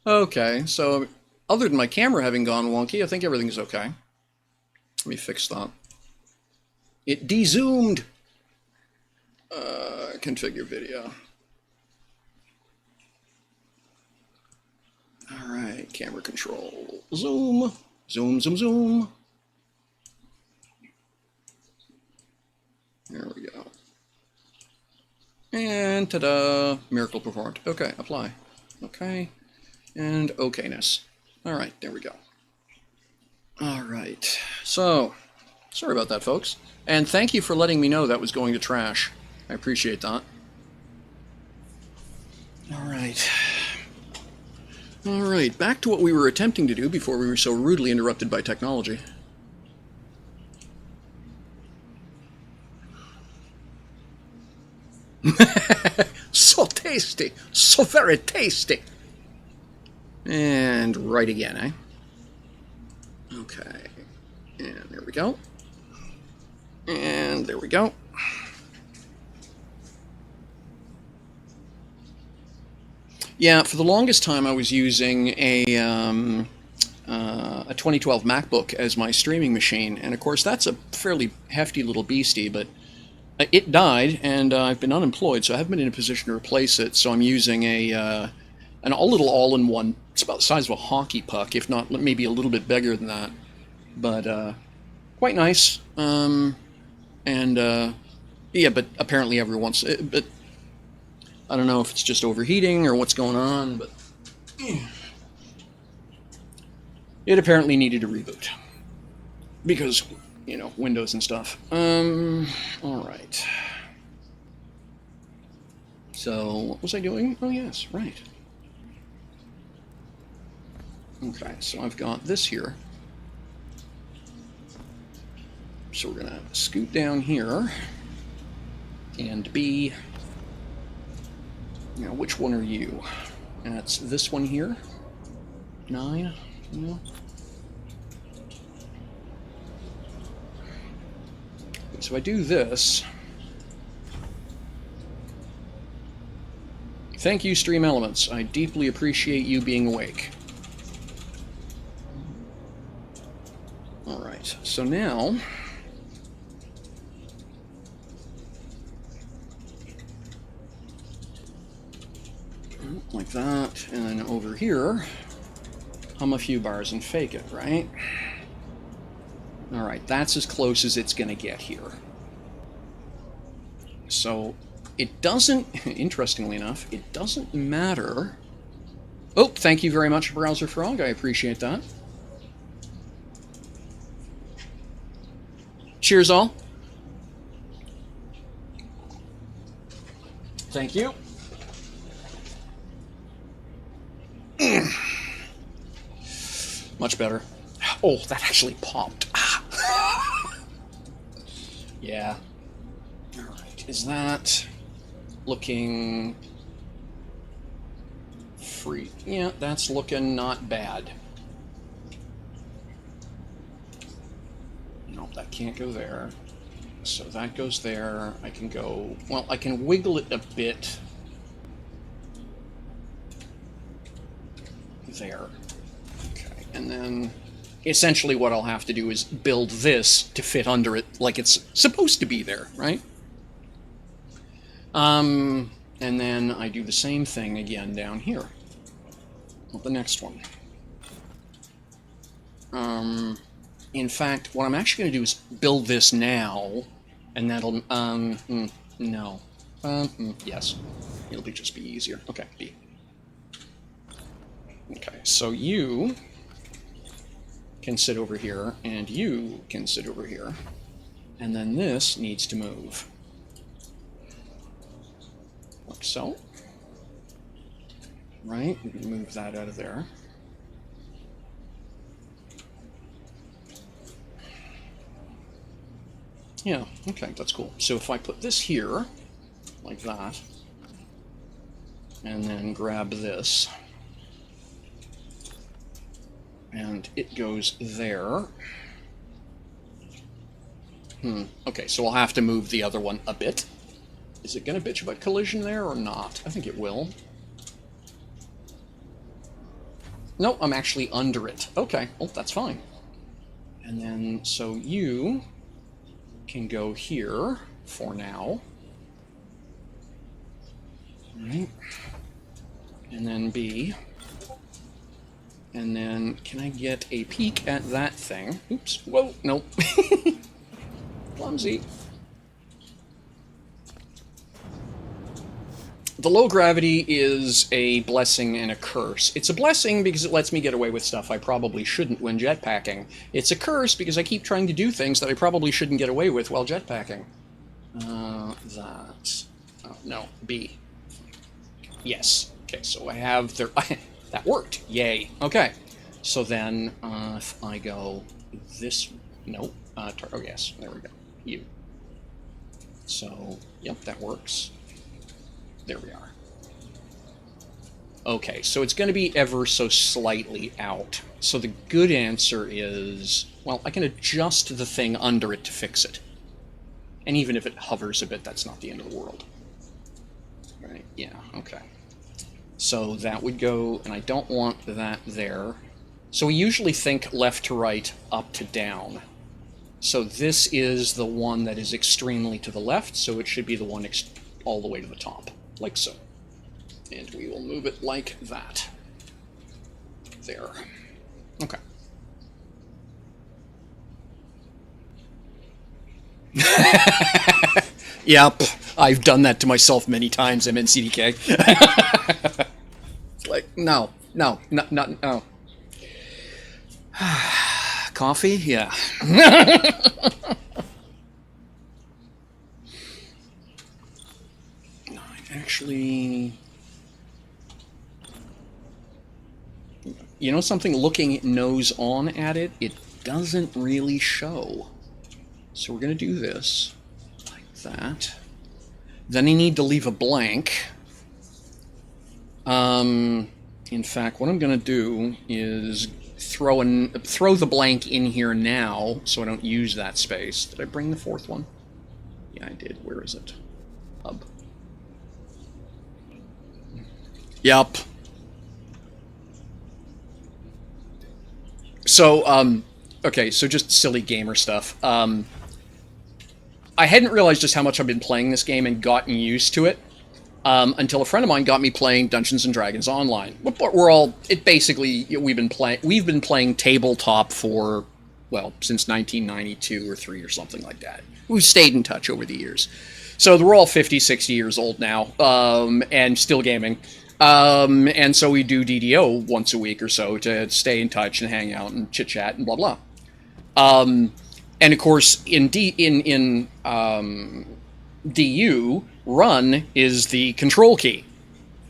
Okay, so other than my camera having gone wonky, I think everything's okay. Let me fix that. It de-zoomed. Configure video. All right, camera control. Zoom. Zoom, zoom, zoom. There we go. And ta-da! Miracle performed. Okay, apply. Okay. And okayness. All right, there we go. All right. So, sorry about that, folks. And thank you for letting me know that was going to trash. I appreciate that. All right. All right, back to what we were attempting to do before we were so rudely interrupted by technology. So tasty! So very tasty! And right again, eh? Okay. And there we go. And there we go. Yeah, for the longest time I was using a 2012 MacBook as my streaming machine, and of course that's a fairly hefty little beastie, but it died, and I've been unemployed, so I haven't been in a position to replace it, so I'm using a little all-in-one. It's about the size of a hockey puck, if not maybe a little bit bigger than that, but quite nice. Yeah, but apparently everyone's... But I don't know if it's just overheating or what's going on, but it apparently needed a reboot. Because, you know, Windows and stuff. Alright. So, what was I doing? Oh, yes, right. Okay, so I've got this here. So we're gonna scoot down here and be... Now, which one are you? That's this one here. 9. Yeah. So I do this. Thank you, Stream Elements. I deeply appreciate you being awake. Alright, so now... like that, and then over here, hum a few bars and fake it, right? Alright, that's as close as it's gonna get here. So, it doesn't, interestingly enough, it doesn't matter... Oh, thank you very much, Browser Frog, I appreciate that. Cheers all. Thank you. Much better. Oh, that actually popped. Yeah. Alright, is that looking free? Yeah, that's looking not bad. Nope, that can't go there. So that goes there. I can go... Well, I can wiggle it a bit. There. Okay, and then essentially what I'll have to do is build this to fit under it like it's supposed to be there, right? And then I do the same thing again down here. Well, the next one. In fact, what I'm actually going to do is build this now, and that'll, no. Yes. It'll just be easier. Okay, B. Okay, so you can sit over here, and you can sit over here, and then this needs to move. Like so. Right, we can move that out of there. Yeah, okay, that's cool. So if I put this here, like that, and then grab this, and it goes there. Okay, so I'll have to move the other one a bit. Is it going to bitch about collision there or not? I think it will. No, I'm actually under it. Okay, well, that's fine. And then, so you can go here for now. Right. And then B. And then, can I get a peek at that thing? Oops. Whoa, nope. Clumsy. The low gravity is a blessing and a curse. It's a blessing because it lets me get away with stuff I probably shouldn't when jetpacking. It's a curse because I keep trying to do things that I probably shouldn't get away with while jetpacking. That... Oh, no, B. Yes. Okay, so I have... that worked. Yay. Okay. So then, if I go this... Nope. Oh, yes. There we go. U. So, yep, that works. There we are. Okay, so it's going to be ever so slightly out. So the good answer is, well, I can adjust the thing under it to fix it. And even if it hovers a bit, that's not the end of the world. Right, yeah, okay. So that would go, and I don't want that there. So we usually think left to right, up to down. So this is the one that is extremely to the left, so it should be the one all the way to the top. Like so. And we will move it like that. There. Okay. Yep, I've done that to myself many times. I'm in CDK. It's like, no. Coffee? Yeah. Actually, you know something? Looking nose on at it, it doesn't really show. So we're going to do this, like that. Then I need to leave a blank. In fact, what I'm going to do is throw the blank in here now, so I don't use that space. Did I bring the fourth one? Yeah, I did. Where is it? Hub. Yep. So, okay, so just silly gamer stuff. I hadn't realized just how much I've been playing this game and gotten used to it until a friend of mine got me playing Dungeons and Dragons Online. But we've been playing tabletop for, well, since 1992 or 3 or something like that. We've stayed in touch over the years. So we're all 50, 60 years old now, and still gaming. And so we do DDO once a week or so to stay in touch and hang out and chit-chat and blah blah. And of course, in DU, run is the control key.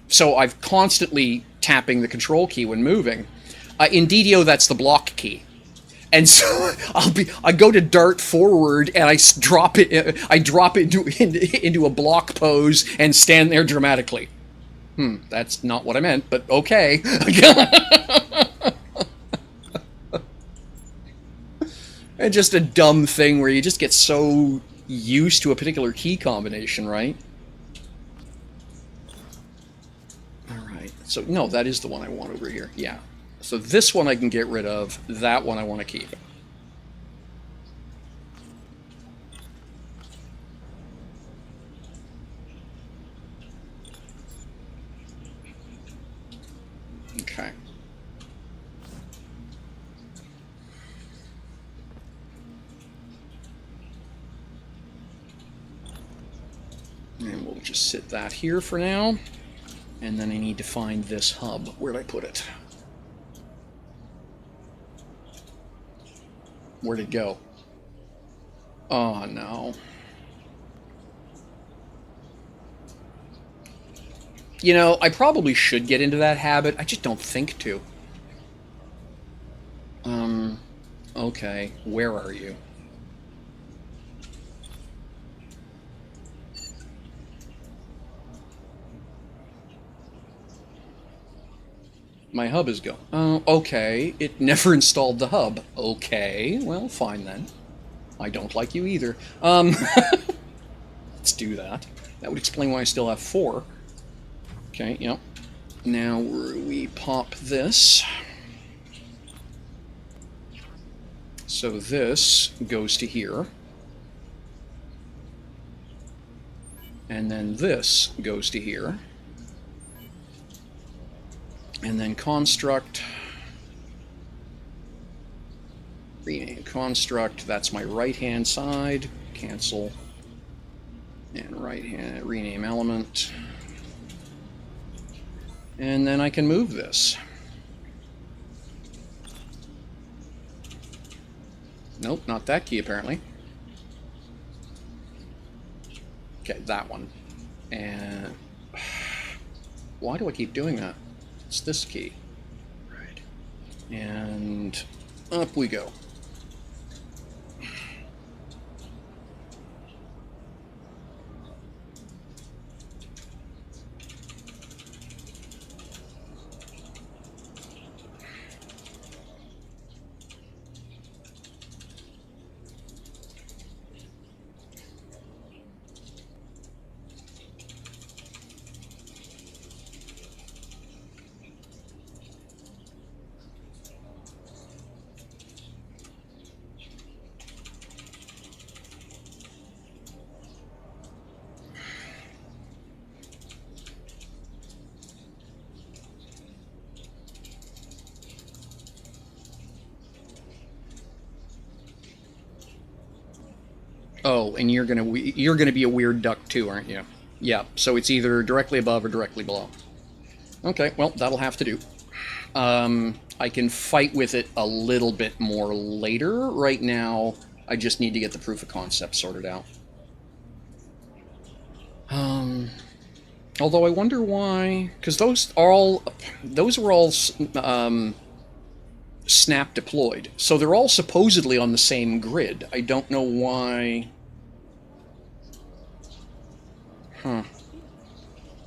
So I'm constantly tapping the control key when moving. In DDO, that's the block key. And so I go to dart forward and I drop it into a block pose and stand there dramatically. That's not what I meant, but okay. And just a dumb thing where you just get so used to a particular key combination, right? Alright, so no, that is the one I want over here, yeah. So this one I can get rid of, that one I want to keep. Okay. And we'll just sit that here for now. And then I need to find this hub. Where'd I put it? Where'd it go? Oh, no. You know, I probably should get into that habit. I just don't think to. Okay. Where are you? My hub is gone. Oh, okay. It never installed the hub. Okay, well, fine then. I don't like you either. Let's do that. That would explain why I still have 4. Okay, yep. Now we pop this. So this goes to here. And then this goes to here. And then construct. Rename construct. That's my right-hand side. Cancel. And right-hand rename element. And then I can move this. Nope, not that key apparently. Okay, that one. And why do I keep doing that? It's this key. Right. And up we go. Oh, and you're gonna be a weird duck too, aren't you? Yeah. So it's either directly above or directly below. Okay. Well, that'll have to do. I can fight with it a little bit more later. Right now, I just need to get the proof of concept sorted out. Although I wonder why, because those were all snap deployed, so they're all supposedly on the same grid. I don't know why. Huh.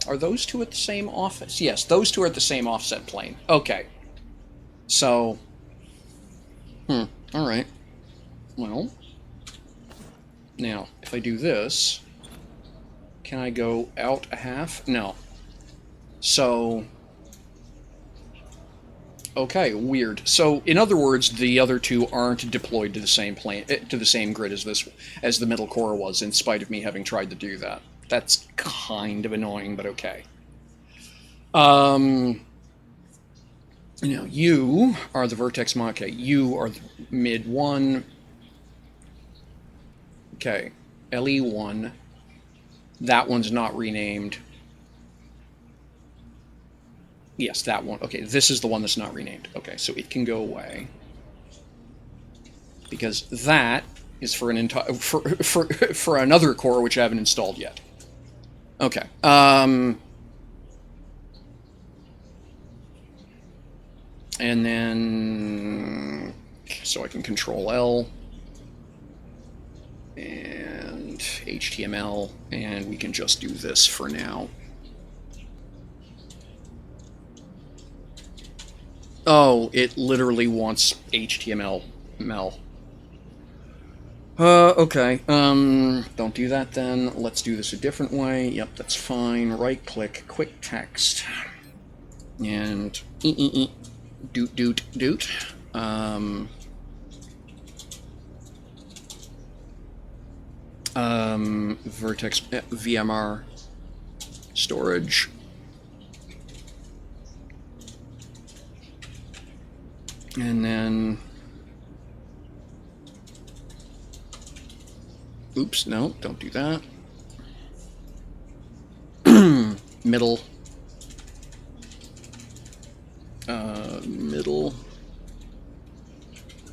Are those two at the same office? Yes, those two are at the same offset plane. Okay. So, all right. Well, now, if I do this, can I go out a half? No. So, okay, weird. So, in other words, the other two aren't deployed to the same plane, to the same grid as the middle core was, in spite of me having tried to do that. That's kind of annoying, but okay. Now, you are the vertex mod. Okay, you are the mid 1. Okay, LE1. That one's not renamed. Yes, that one. Okay, this is the one that's not renamed. Okay, so it can go away. Because that is for an entire for another core which I haven't installed yet. Okay. And then so I can control L and HTML, and we can just do this for now. Oh, it literally wants HTML. Okay. Don't do that then. Let's do this a different way. Yep, that's fine. Right-click, quick text, and doot. Vertex VMR storage. And then, oops, no, don't do that. Middle. Middle.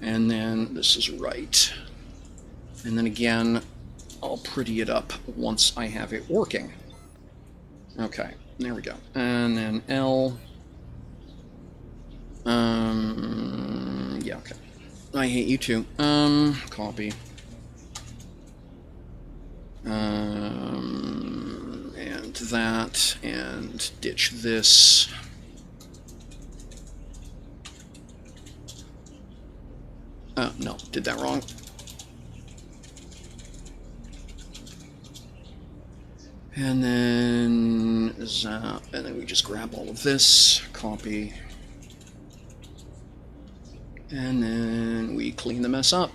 And then this is right. And then again, I'll pretty it up once I have it working. Okay, there we go. And then L. Yeah, okay. I hate you too. Copy. And that, and ditch this. No, did that wrong. And then zap, and then we just grab all of this, copy. And then we clean the mess up.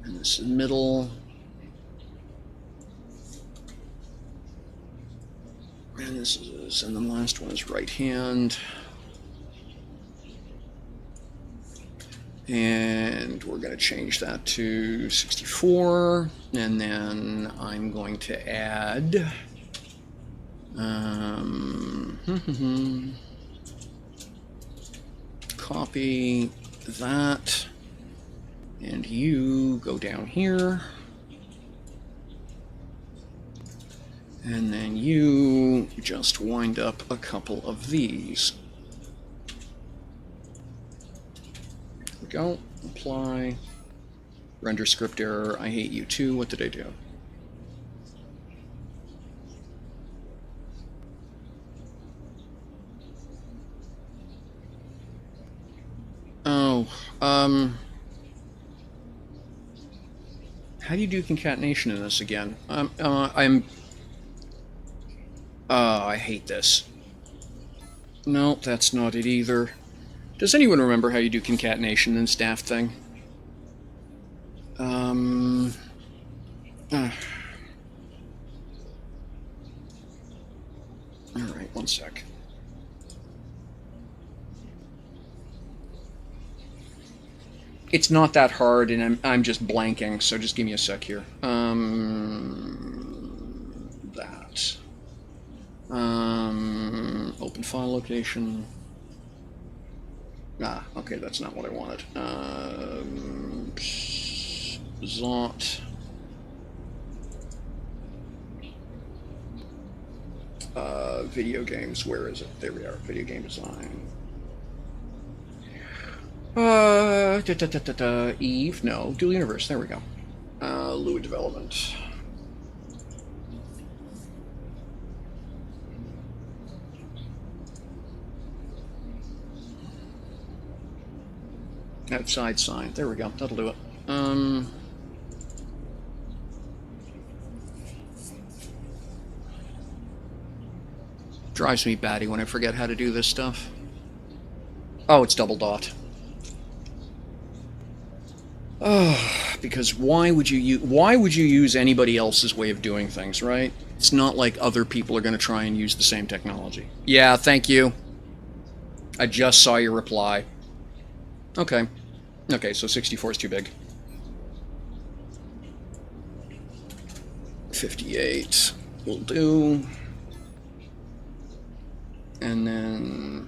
And this is middle. And this is, and the last one is right hand. And we're going to change that to 64, and then I'm going to add copy that, and you go down here, and then you just wind up a couple of these. Go, apply, render script error, I hate you too, what did I do? Oh, how do you do concatenation in this again? I hate this. No, that's not it either. Does anyone remember how you do concatenation in staff thing? Alright, one sec. It's not that hard, and I'm just blanking, so just give me a sec here. That. Open file location. Ah, okay, that's not what I wanted. Zot. Video games, where is it? There we are, video game design. Eve, no, Dual Universe, there we go. Lua Development. Outside sign, there we go, that'll do it. Drives me batty when I forget how to do this stuff. Oh, it's double dot. Oh, because why would you use anybody else's way of doing things, right? It's not like other people are going to try and use the same technology. Yeah, thank you. I just saw your reply. Okay. Okay, so 64 is too big. 58 will do. And then,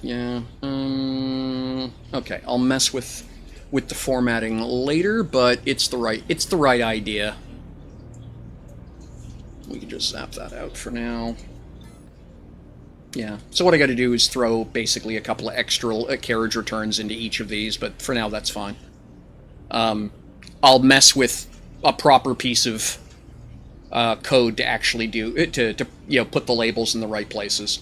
yeah, okay, I'll mess with the formatting later, but it's the right idea. We can just zap that out for now. Yeah, so what I got to do is throw basically a couple of extra carriage returns into each of these, but for now that's fine. I'll mess with a proper piece of code to actually do to put the labels in the right places.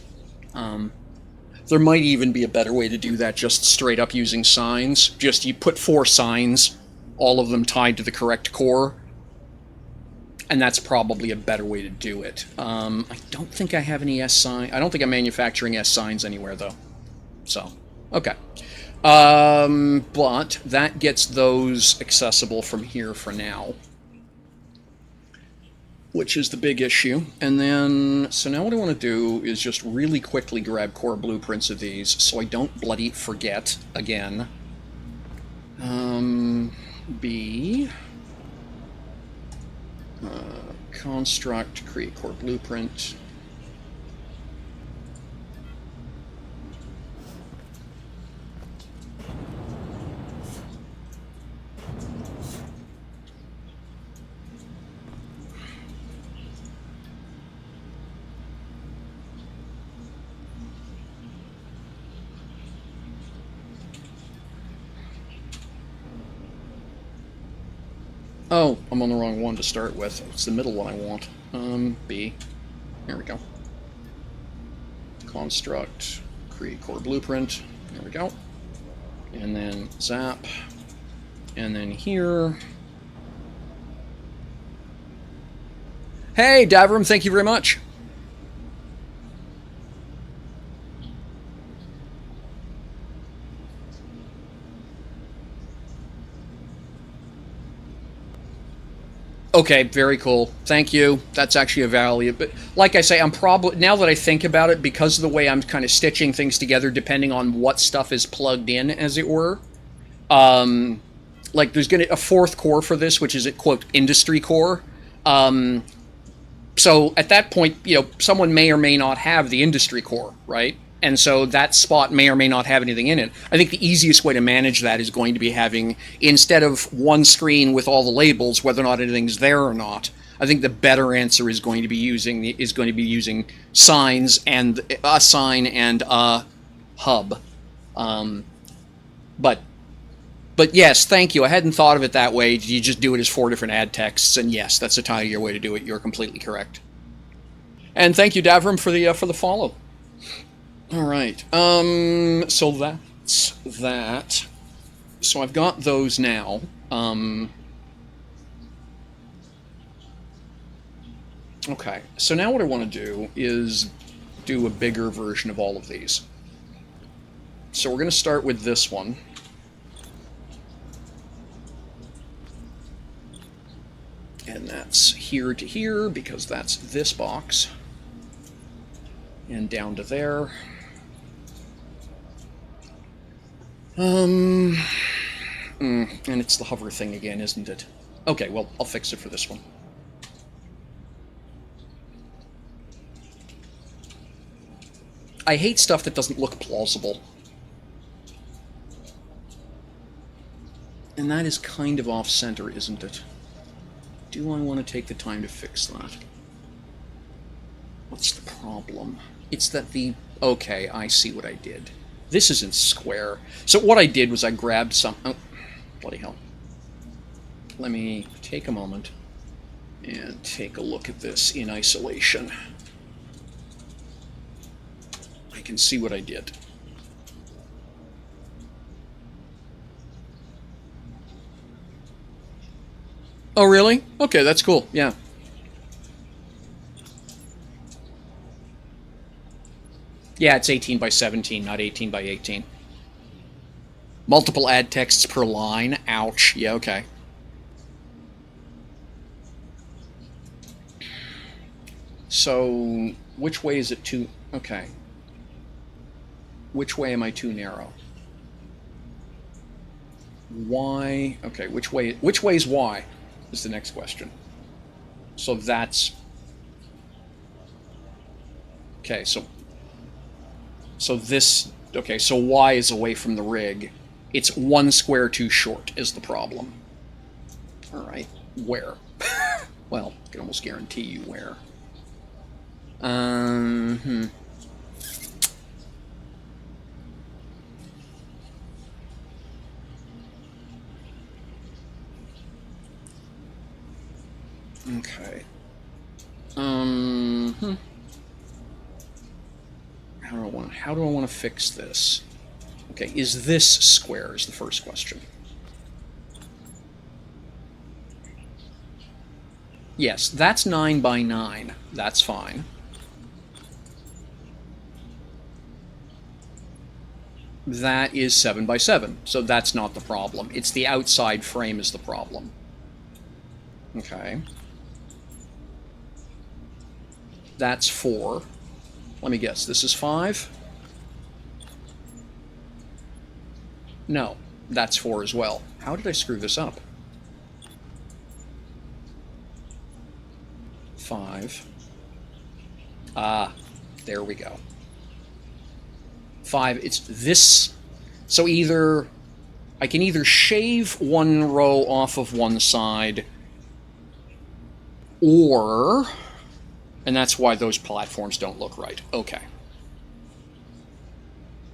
There might even be a better way to do that, just straight up using signs. Just you put 4 signs, all of them tied to the correct core, and that's probably a better way to do it. I don't think I have any S sign. I don't think I'm manufacturing S signs anywhere though. So, okay. But that gets those accessible from here for now, which is the big issue. And then, so now what I want to do is just really quickly grab core blueprints of these so I don't bloody forget again. B, construct, create core blueprint. Oh, I'm on the wrong one to start with. It's the middle one I want. B. There we go. Construct, create core blueprint. There we go. and then zap, and then here. Hey, Davram, thank you very much. Okay, very cool. Thank you. That's actually a value. But like I say, I'm probably, now that I think about it, because of the way I'm kind of stitching things together, depending on what stuff is plugged in, as it were, like there's going to a fourth core for this, which is a quote industry core. Um, so at that point, someone may or may not have the industry core, right? And so that spot may or may not have anything in it. I think the easiest way to manage that is going to be having, instead of one screen with all the labels, whether or not anything's there or not, I think the better answer is going to be using signs and a sign and a hub. Um, but but yes, thank you. I hadn't thought of it that way. You just do it as 4 different ad texts, and yes, that's a tidier way to do it. You're completely correct. And thank you, Davram, for the follow. All right. So that's that. So I've got those now. Okay. So now what I want to do is do a bigger version of all of these. So we're going to start with this one. And that's here to here, because that's this box. And down to there. And it's the hover thing again, isn't it? Okay, well, I'll fix it for this one. I hate stuff that doesn't look plausible. And that is kind of off-center, isn't it? Do I want to take the time to fix that? What's the problem? It's that the... Okay, I see what I did. This isn't square. So what I did was I grabbed some... Oh, bloody hell. Let me take a moment and take a look at this in isolation. I can see what I did. Oh, really? Okay, that's cool. Yeah. Yeah, it's 18 by 17, not 18 by 18. Multiple ad texts per line. Ouch. Yeah, okay. So, which way is it too... Okay. Which way am I too narrow? Why? Okay, which way is Y? Is the next question. So that's... Okay, so this... Okay, so Y is away from the rig. It's 1 square too short is the problem. Alright, where? Well, I can almost guarantee you where. Okay. How do I want to fix this? Okay, is this square is the first question. Yes, that's 9 by 9. That's fine. That is 7 by 7, so that's not the problem. It's the outside frame is the problem. Okay. That's 4. Let me guess, this is 5? No, that's 4 as well. How did I screw this up? 5. Ah, there we go. 5, it's this. So either I can either shave 1 row off of one side, or... And that's why those platforms don't look right. Okay.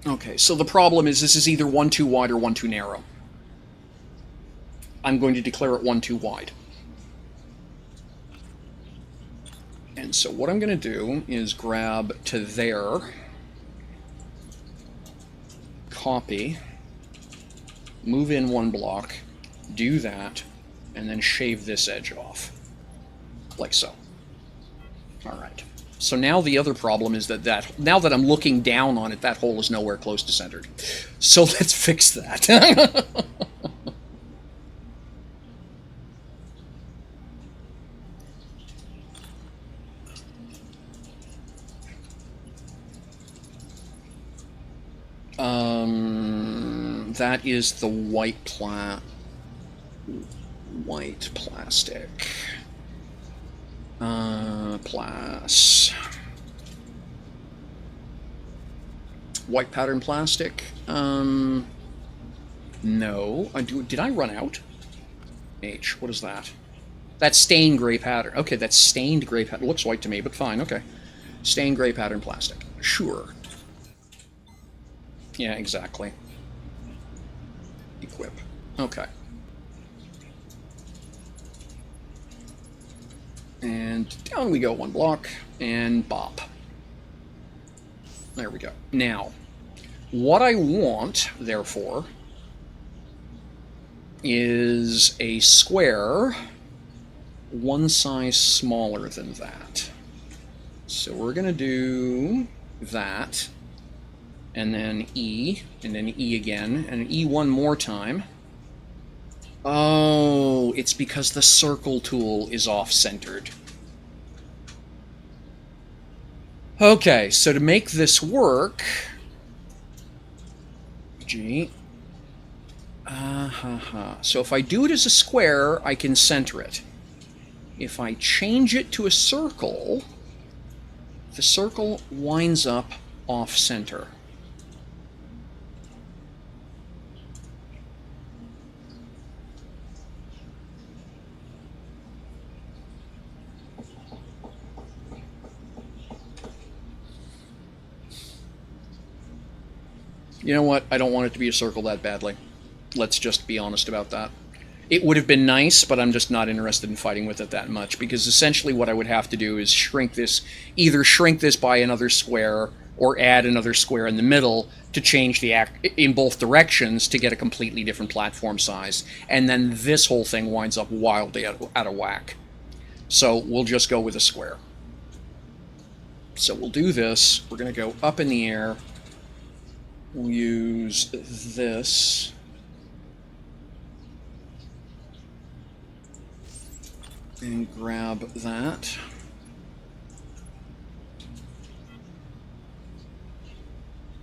Okay, so the problem is this is either 1 too wide or 1 too narrow. I'm going to declare it 1 too wide. And so what I'm going to do is grab to there, copy, move in 1 block, do that, and then shave this edge off. Like so. Alright. So now the other problem is that now that I'm looking down on it, that hole is nowhere close to centered. So let's fix that. That is the white plastic. White pattern plastic? No. Did I run out? H, what is that? That's stained gray pattern. Okay, that's stained gray pattern. Looks white to me, but fine, okay. Stained gray pattern plastic. Sure. Yeah, exactly. Equip. Okay. And down we go 1 block, and bop. There we go. Now, what I want, therefore, is a square 1 size smaller than that. So we're going to do that, and then E, and then E again, and E 1 more time. Oh, it's because the circle tool is off-centered. Okay, so to make this work... G... So if I do it as a square, I can center it. If I change it to a circle, the circle winds up off-center. You know what? I don't want it to be a circle that badly. Let's just be honest about that. It would have been nice, but I'm just not interested in fighting with it that much, because essentially what I would have to do is shrink this, either shrink this by another square, or add another square in the middle to change the in both directions to get a completely different platform size. And then this whole thing winds up wildly out of whack. So we'll just go with a square. So we'll do this. We're going to go up in the air. We'll use this. And grab that.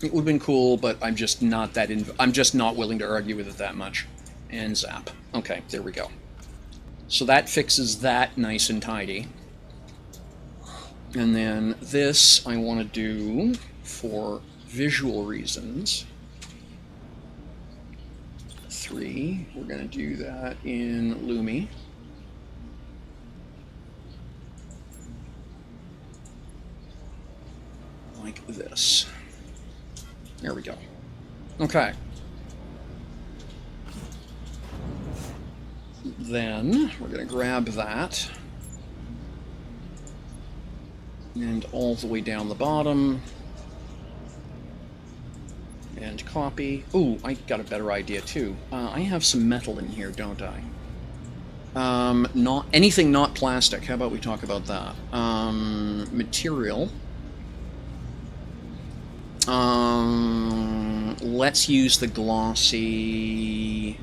It would have been cool, but I'm just not that I'm just not willing to argue with it that much. And zap. Okay, there we go. So that fixes that nice and tidy. And then this I want to do for visual reasons. 3. We're going to do that in Lumi. Like this. There we go. Okay. Then we're going to grab that and all the way down the bottom and copy. Ooh, I got a better idea too. I have some metal in here, don't I? Not anything not plastic. How about we talk about that? Material. Let's use the glossy...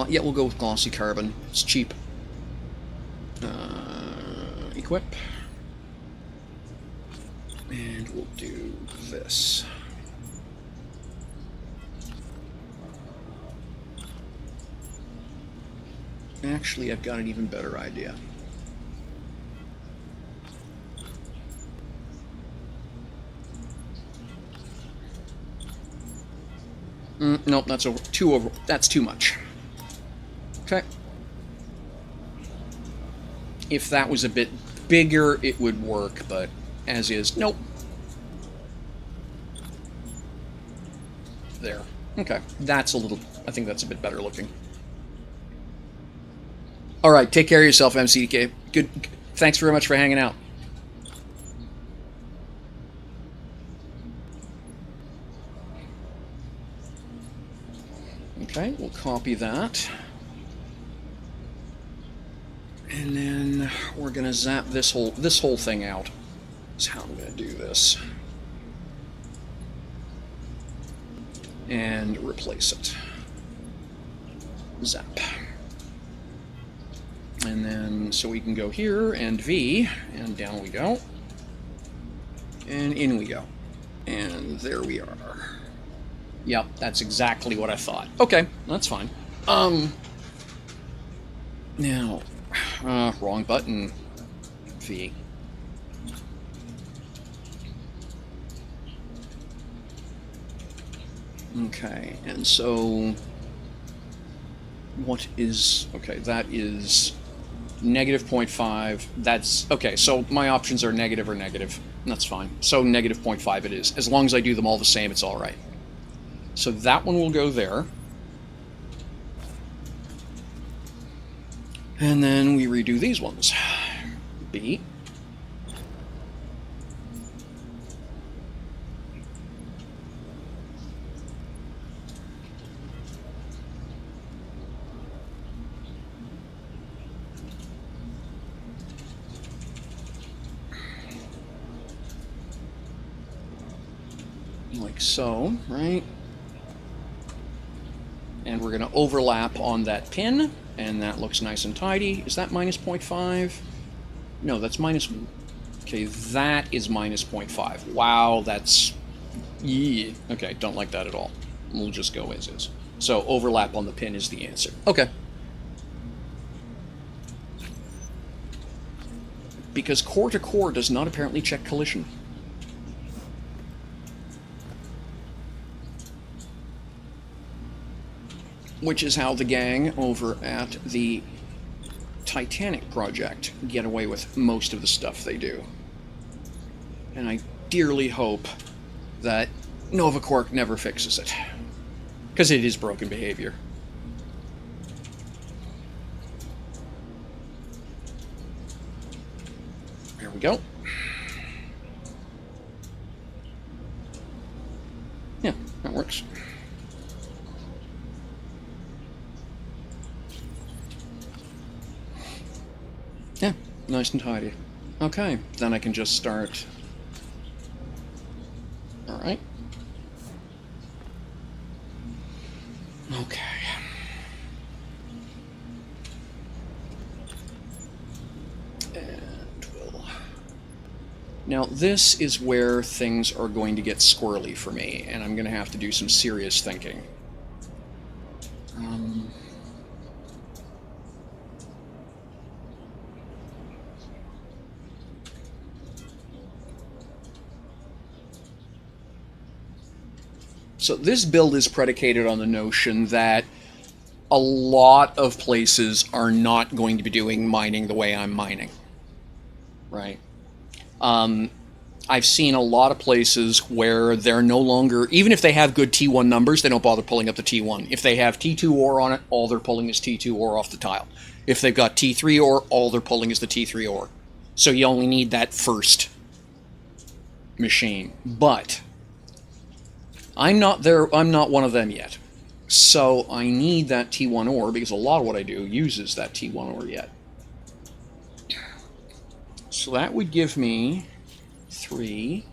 yeah, we'll go with glossy carbon. It's cheap. Equip. And we'll do this. Actually, I've got an even better idea. Nope, that's over. That's too much. Okay. If that was a bit bigger, it would work, but as is, nope. There. Okay. That's a little... I think that's a bit better looking. Alright, take care of yourself, MCDK. Good. Thanks very much for hanging out. Okay, we'll copy that. And then we're gonna zap this whole thing out. That's how I'm gonna do this. And replace it. Zap. And then, so we can go here, and V, and down we go. And in we go. And there we are. Yep, that's exactly what I thought. Okay, that's fine. Now, wrong button. V. Okay, and so what is, okay, that is negative 0.5. That's, okay, so my options are negative or negative. That's fine. So negative 0.5 it is. As long as I do them all the same, it's all right. So that one will go there. And then we redo these ones. B. Like so, right? And we're going to overlap on that pin, and that looks nice and tidy. Is that minus 0.5? No, that's minus... Okay, that is minus 0.5. Wow, that's... Yeah. Okay, don't like that at all. We'll just go as is. So overlap on the pin is the answer. Okay. Because core to core does not apparently check collision. Which is how the gang over at the Titanic project get away with most of the stuff they do. And I dearly hope that Nova Quark never fixes it. Because it is broken behavior. There we go. Yeah, that works. Yeah, nice and tidy. Okay, then I can just start. All right. Okay. And we'll... Now, this is where things are going to get squirrely for me, and I'm going to have to do some serious thinking. So this build is predicated on the notion that a lot of places are not going to be doing mining the way I'm mining, right? I've seen a lot of places where they're no longer, even if they have good T1 numbers, they don't bother pulling up the T1. If they have T2 ore on it, all they're pulling is T2 ore off the tile. If they've got T3 ore, all they're pulling is the T3 ore. So you only need that first machine. But I'm not there. I'm not one of them yet. So I need that T1 ore because a lot of what I do uses that T1 ore yet. So that would give me 3.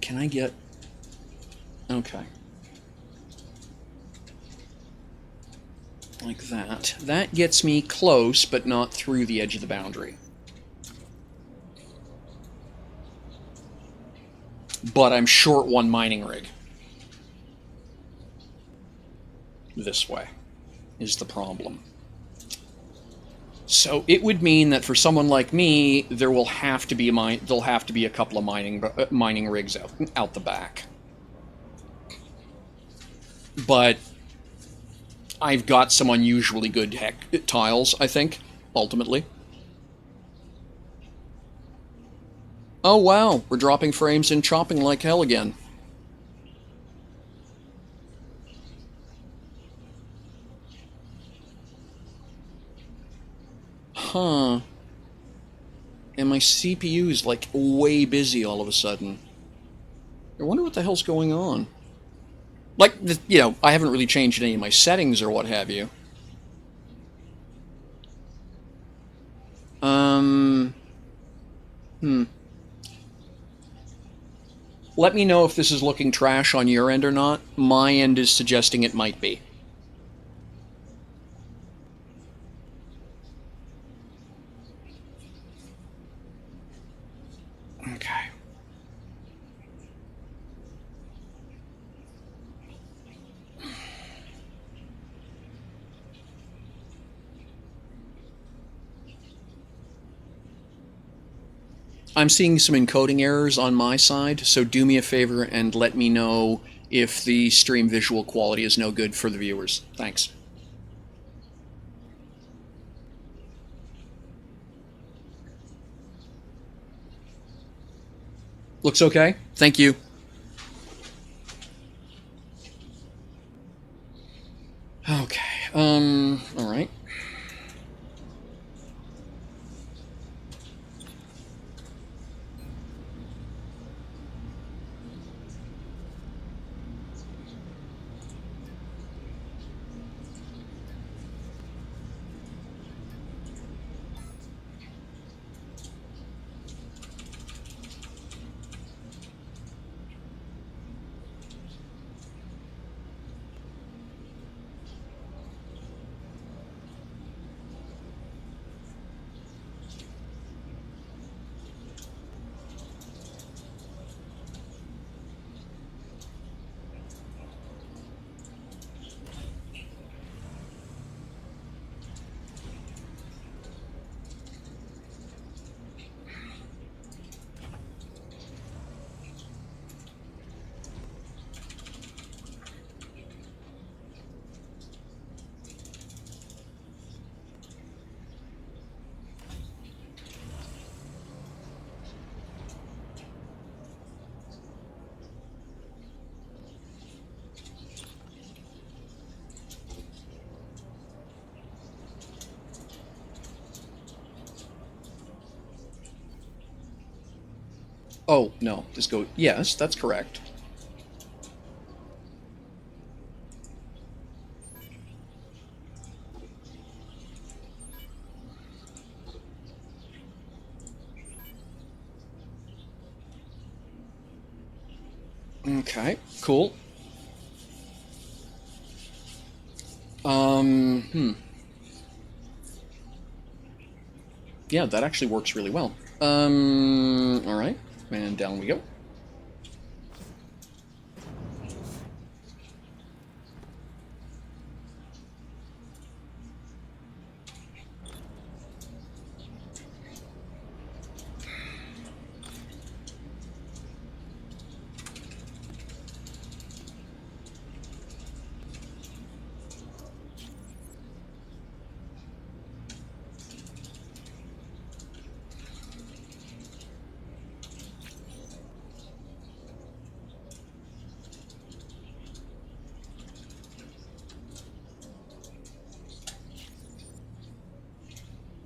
Can I get... Okay. Like that. That gets me close, but not through the edge of the boundary. But I'm short one mining rig. This way is the problem. So it would mean that for someone like me, there will have to be a couple of mining rigs out the back. But I've got some unusually good tiles, I think, ultimately. Oh wow, we're dropping frames and chopping like hell again. Huh. And my CPU's like way busy all of a sudden. I wonder what the hell's going on. Like, I haven't really changed any of my settings or what have you. Um, hmm. Let me know if this is looking trash on your end or not. My end is suggesting it might be. Okay. I'm seeing some encoding errors on my side, so do me a favor and let me know if the stream visual quality is no good for the viewers. Thanks. Looks okay? Thank you. Okay. All right. Oh, no. Just go. Yes, that's correct. Okay, cool. Hmm. Yeah, that actually works really well. All right. And down we go.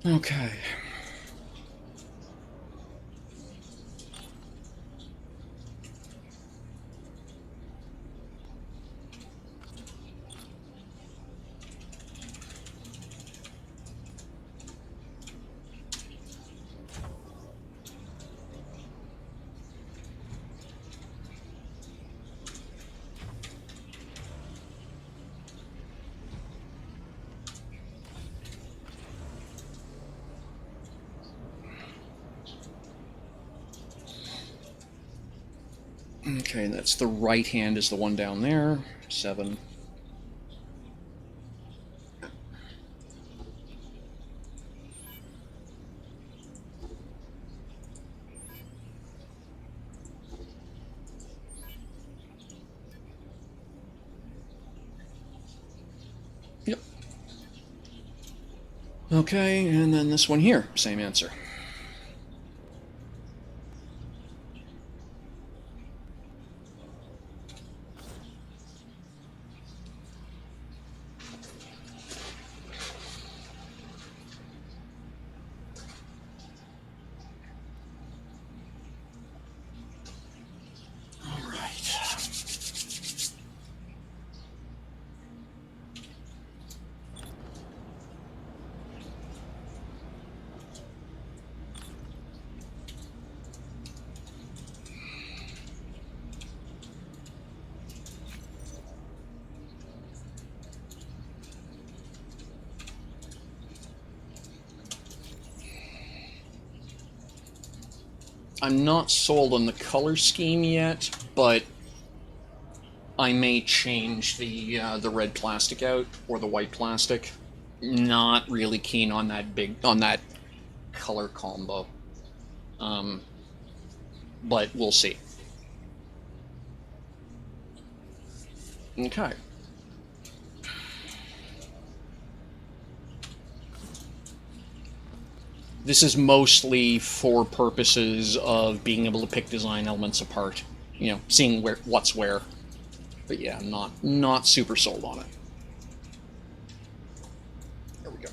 Okay. Okay, that's the right hand is the one down there. 7. Yep. Okay, and then this one here, same answer. All right. I'm not sold on the color scheme yet, but I may change the red plastic out or the white plastic. Not really keen on that color combo, but we'll see. Okay. This is mostly for purposes of being able to pick design elements apart. You know, seeing what's where. But yeah, I'm not super sold on it. There we go.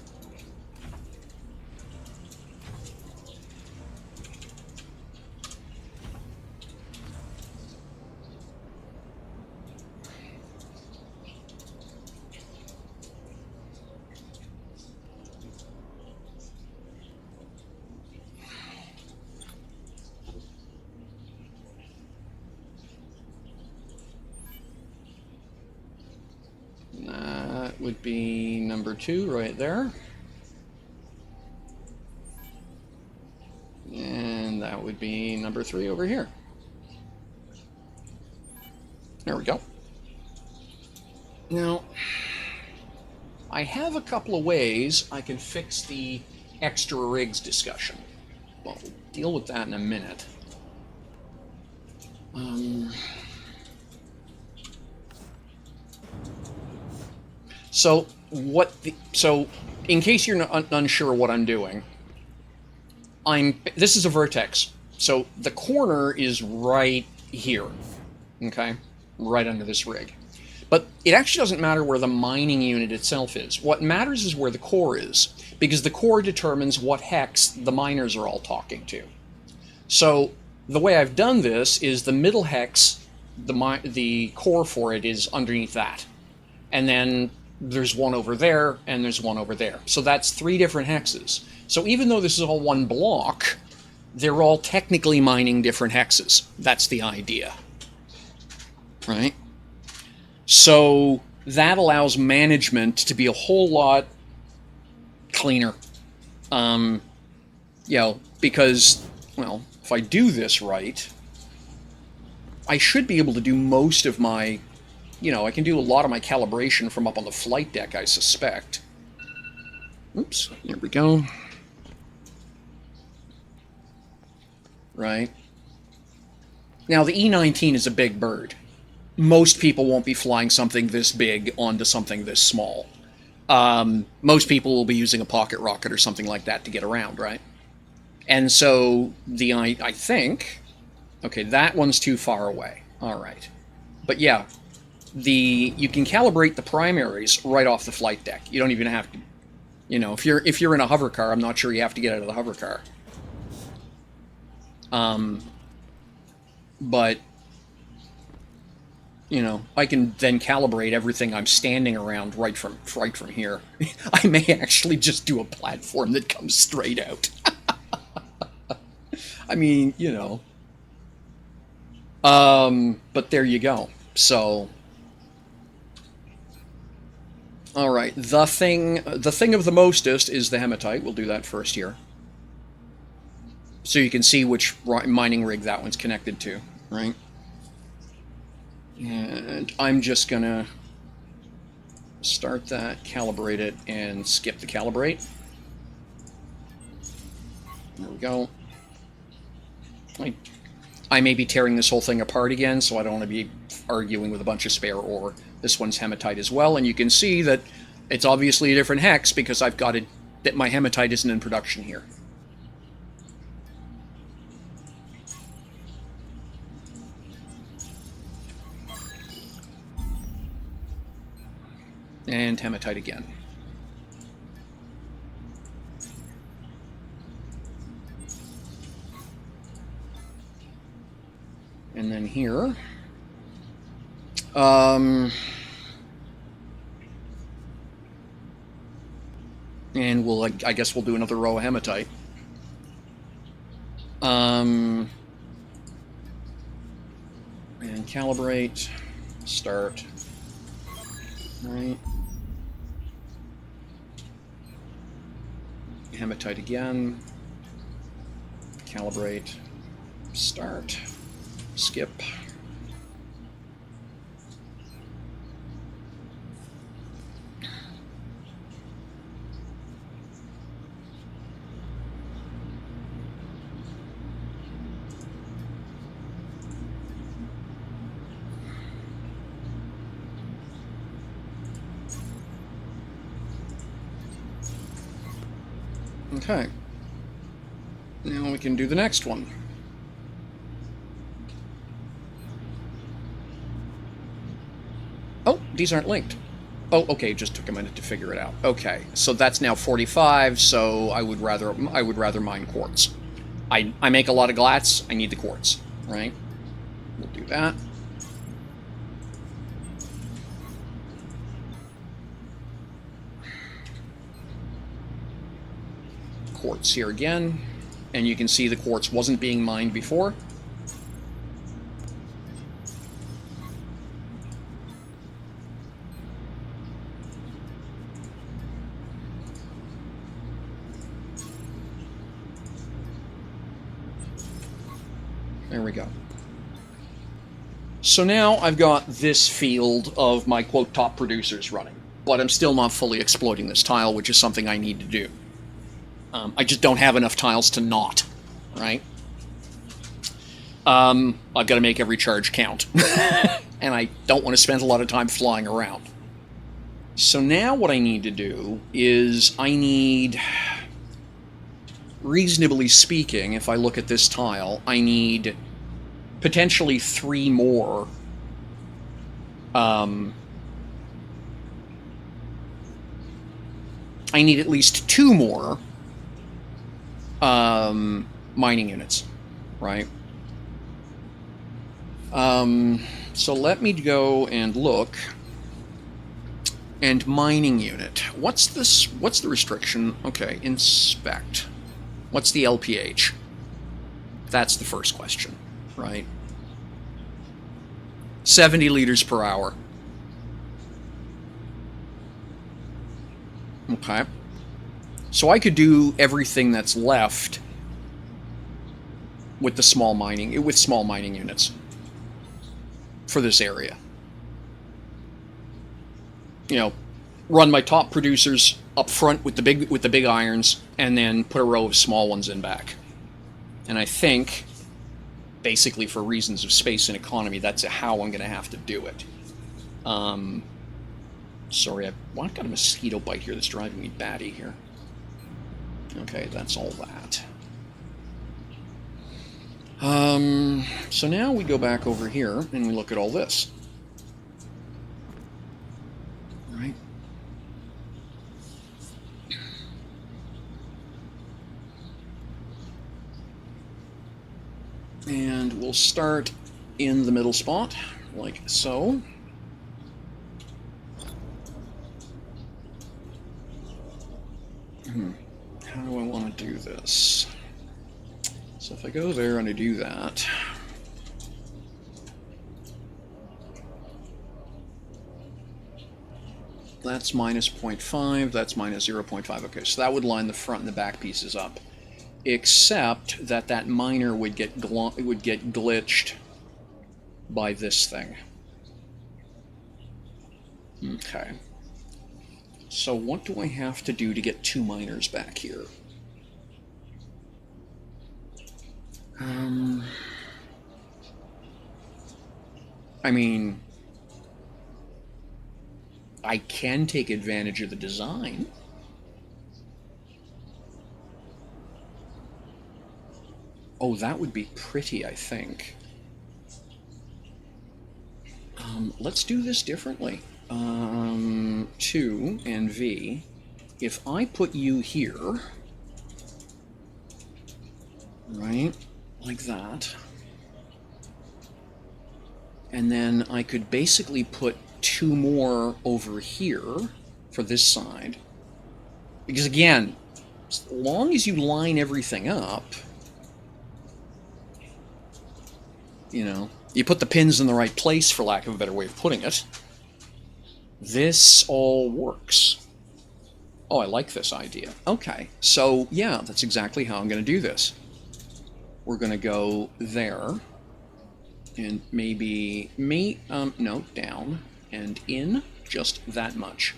That would be number 2 right there. And that would be number 3 over here. There we go. Now, I have a couple of ways I can fix the extra rigs discussion. Well, we'll deal with that in a minute. So in case you're unsure what I'm doing, this is a vertex. So the corner is right here, okay? Right under this rig. But it actually doesn't matter where the mining unit itself is. What matters is where the core is, because the core determines what hex the miners are all talking to. So the way I've done this is the middle hex, the core for it is underneath that. And then there's one over there, and there's one over there. So that's 3 different hexes. So even though this is all one block, they're all technically mining different hexes. That's the idea. Right? So that allows management to be a whole lot cleaner. You know, because, well, if I do this right, I should be able to do most of my, you know, I can do a lot of my calibration from up on the flight deck, I suspect. Oops, there we go. Right. Now, the E-19 is a big bird. Most people won't be flying something this big onto something this small. Most people will be using a pocket rocket or something like that to get around, right? And so, I think... Okay, that one's too far away. All right. But yeah, you can calibrate the primaries right off the flight deck. You don't even have to... You know, if you're in a hover car, I'm not sure you have to get out of the hover car. But... You know, I can then calibrate everything I'm standing around right from here. I may actually just do a platform that comes straight out. I mean, you know. But there you go. So, all right. The thing of the mostest is the hematite. We'll do that first here, so you can see which mining rig that one's connected to, right? And I'm just gonna start that, calibrate it, and skip the calibrate. There we go. I may be tearing this whole thing apart again, so I don't want to be arguing with a bunch of spare ore. This one's hematite as well, and you can see that it's obviously a different hex because I've got it that my hematite isn't in production here. And hematite again. And then here, and we'll, I guess we'll do another row of hematite. And calibrate, start, right. Hematite again, calibrate, Start. Skip. Okay. Now we can do the next one. Oh, these aren't linked. Oh, okay, it just took a minute to figure it out. Okay, so that's now 45, so I would rather mine quartz. I make a lot of glats, I need the quartz, right? We'll do that. Quartz here again, and you can see the quartz wasn't being mined before. There we go. So now I've got this field of my, quote, top producers running, but I'm still not fully exploiting this tile, which is something I need to do. I just don't have enough tiles to not, right? I've got to make every charge count. And I don't want to spend a lot of time flying around. So now what I need to do is I need, reasonably speaking, if I look at this tile, I need potentially 3 more I need at least 2 more mining units, right? So let me go and look. And mining unit. What's this? What's the restriction? Okay, inspect. What's the LPH? That's the first question, right? 70 liters per hour. Okay. So I could do everything that's left with the small mining units for this area. You know, run my top producers up front with the big irons, and then put a row of small ones in back. And I think, basically for reasons of space and economy, that's how I'm going to have to do it. Sorry, I've got a mosquito bite here that's driving me batty here. Okay, that's all that. So now we go back over here and we look at all this. Right. And we'll start in the middle spot, like so. How do I want to do this? So if I go there and I do that, that's minus 0.5, that's minus 0.5. Okay, so that would line the front and the back pieces up. Except that that miner would get glitched by this thing. Okay. So what do I have to do to get 2 miners back here? I mean, I can take advantage of the design. Oh, that would be pretty, I think. Let's do this differently. 2 and V. If I put you here, right, like that, and then I could basically put 2 more over here for this side. Because again, as long as you line everything up, you know, you put the pins in the right place, for lack of a better way of putting it, this all works. Oh, I like this idea. Okay, so yeah, that's exactly how I'm going to do this. we're going to go there, and maybe, no, down and in, just that much.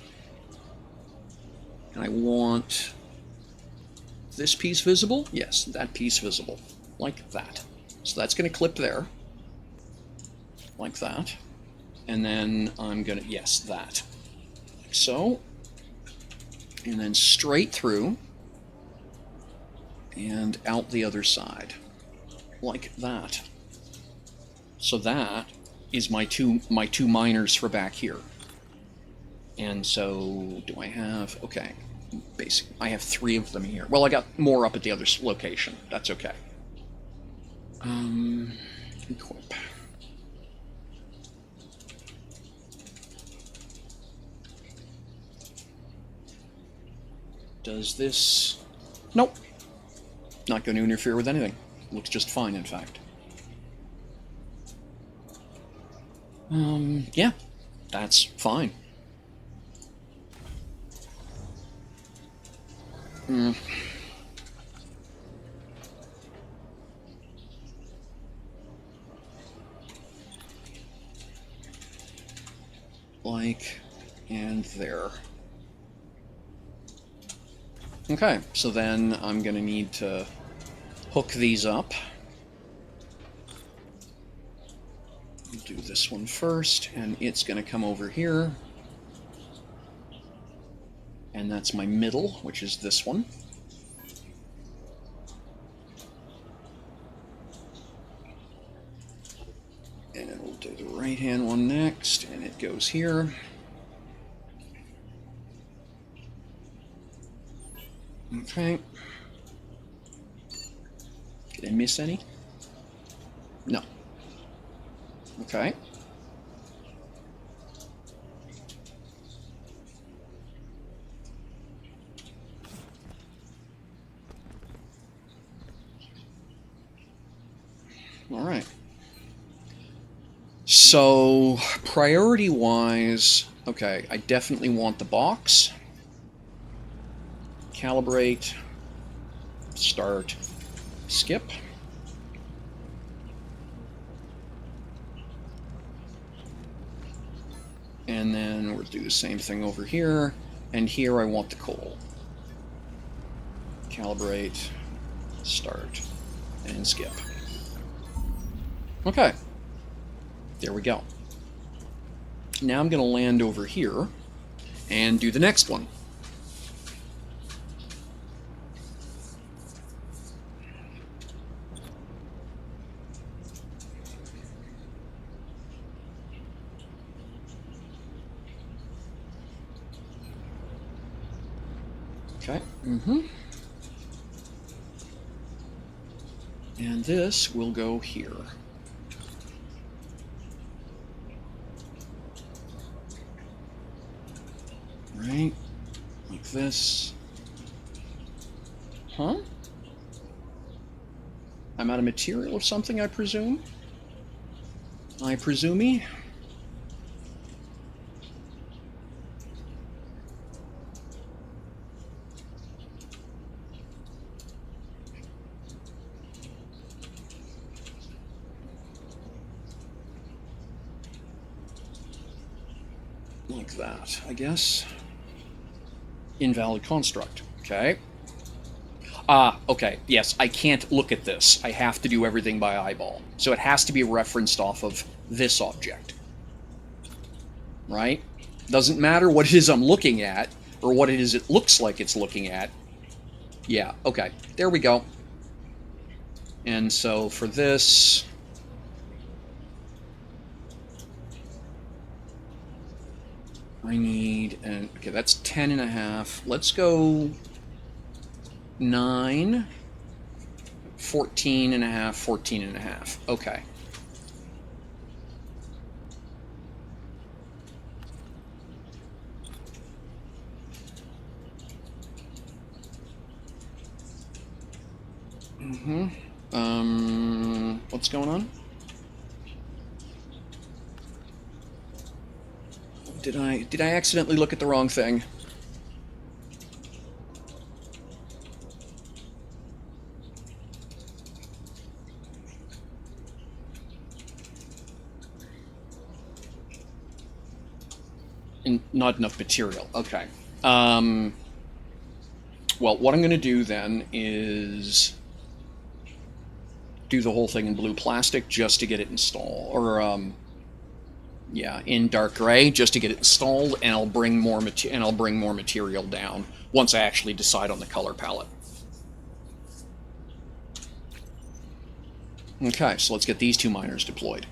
And I want this piece visible? Yes, that piece visible, like that. So that's going to clip there, like that. And then I'm going to, yes, that, like so. And then straight through and out the other side, like that. So that is my two miners for back here. And so do I have, okay, basically I have 3 of them here. Well, I got more up at the other location. That's okay. Equip. Does this, nope. Not going to interfere with anything. Looks just fine, in fact. Yeah, that's fine. Like, and there. Okay, so then I'm going to need to hook these up. Do this one first, and it's going to come over here. And that's my middle, which is this one. And we'll do the right-hand one next, and it goes here. Okay. Did I miss any? No. Okay. All right. So, priority-wise, okay, I definitely want the box. Calibrate, start, skip. And then we'll do the same thing over here. And here I want the coal. Calibrate, start, and skip. Okay. There we go. Now I'm going to land over here and do the next one. Okay. And this will go here. Right? Like this. Huh? I'm out of material of something, I presume? I presume-y? Like that, I guess. Invalid construct. Okay. Okay. Yes, I can't look at this. I have to do everything by eyeball. So it has to be referenced off of this object. Right? Doesn't matter what it is I'm looking at, or what it is it looks like it's looking at. Yeah, okay. There we go. And so for this... I need, okay, that's 10.5. Let's go 9, 14.5, 14.5. Okay. What's going on? Did I accidentally look at the wrong thing? not enough material. Okay. Um, well, what I'm going to do then is do the whole thing in blue plastic just to get it installed, or yeah, in dark gray just to get it installed, and I'll bring more material down once I actually decide on the color palette. Okay, so let's get these two miners deployed.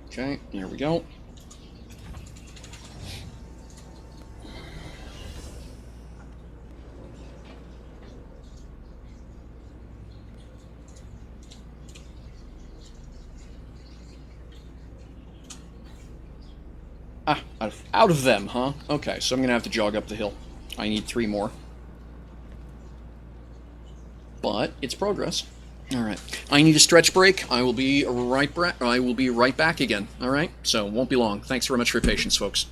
Okay, there we go. Ah, out of them, huh? Okay, so I'm gonna have to jog up the hill. I need 3 more. But it's progress. All right. I need a stretch break. I will be right back again. All right. So won't be long. Thanks very much for your patience, folks.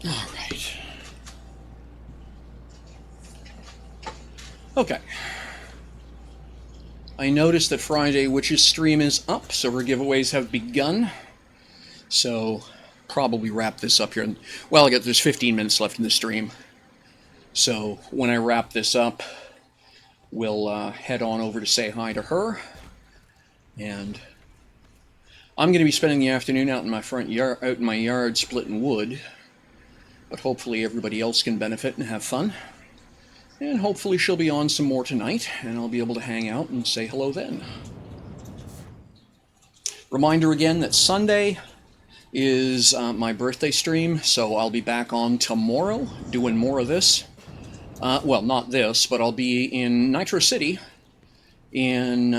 All right. Okay. I noticed that Friday Witch's stream is up, so her giveaways have begun. So probably wrap this up here. Well, there's 15 minutes left in the stream. So when I wrap this up, we'll head on over to say hi to her. And I'm going to be spending the afternoon out in my yard splitting wood. But hopefully everybody else can benefit and have fun. And hopefully she'll be on some more tonight, and I'll be able to hang out and say hello then. Reminder again that Sunday is my birthday stream, so I'll be back on tomorrow doing more of this. Well, not this, but I'll be in Nitro City on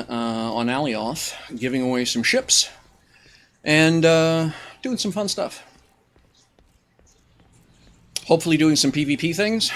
Alioth, giving away some ships and doing some fun stuff. Hopefully doing some PvP things.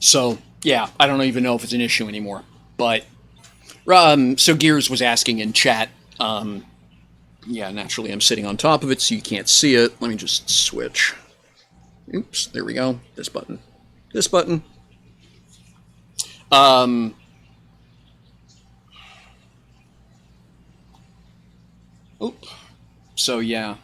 So, yeah, I don't even know if it's an issue anymore. But, so Gears was asking in chat, yeah, naturally I'm sitting on top of it so you can't see it. Let me just switch. Oops, there we go. This button. This button. Oop. So, yeah.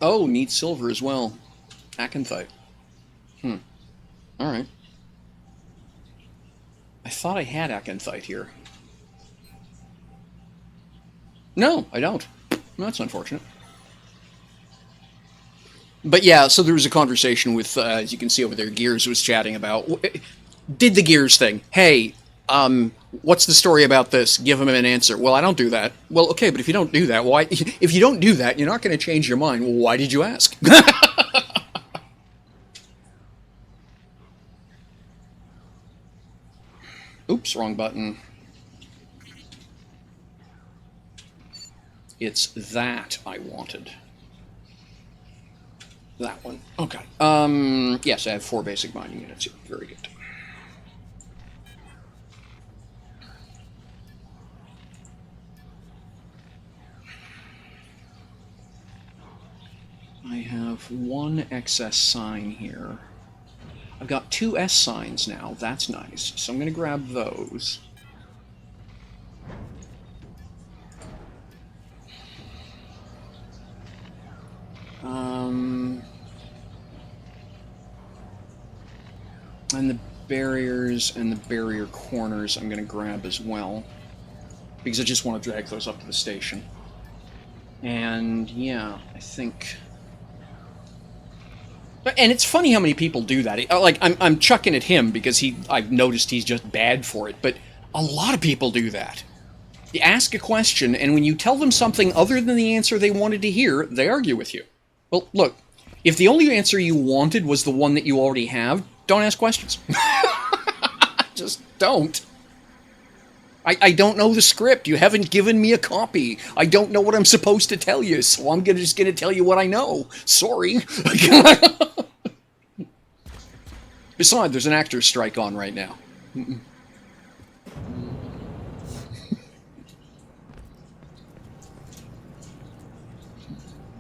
Oh, need silver as well. Acanthite. Alright. I thought I had Acanthite here. No, I don't. Well, that's unfortunate. But yeah, so there was a conversation with, as you can see over there, Gears was chatting about, did the Gears thing. Hey, what's the story about this? Give him an answer. Well, I don't do that. Well, okay, but if you don't do that, why? If you don't do that, you're not going to change your mind. Well, why did you ask? Oops, wrong button. It's that I wanted. That one. Okay. Yes, I have 4 basic mining units here. Very good. I have 1 excess sign here. I've got 2 S signs now. That's nice. So I'm going to grab those. And the barriers and the barrier corners I'm going to grab as well. Because I just want to drag those up to the station. And yeah, I think... And it's funny how many people do that. Like, I'm chucking at him because I've noticed he's just bad for it, but a lot of people do that. You ask a question, and when you tell them something other than the answer they wanted to hear, they argue with you. Well, look, If the only answer you wanted was the one that you already have, don't ask questions. Just don't. I don't know the script. You haven't given me a copy. I don't know what I'm supposed to tell you, so I'm just going to tell you what I know. Sorry. Besides, there's an actor's strike on right now. All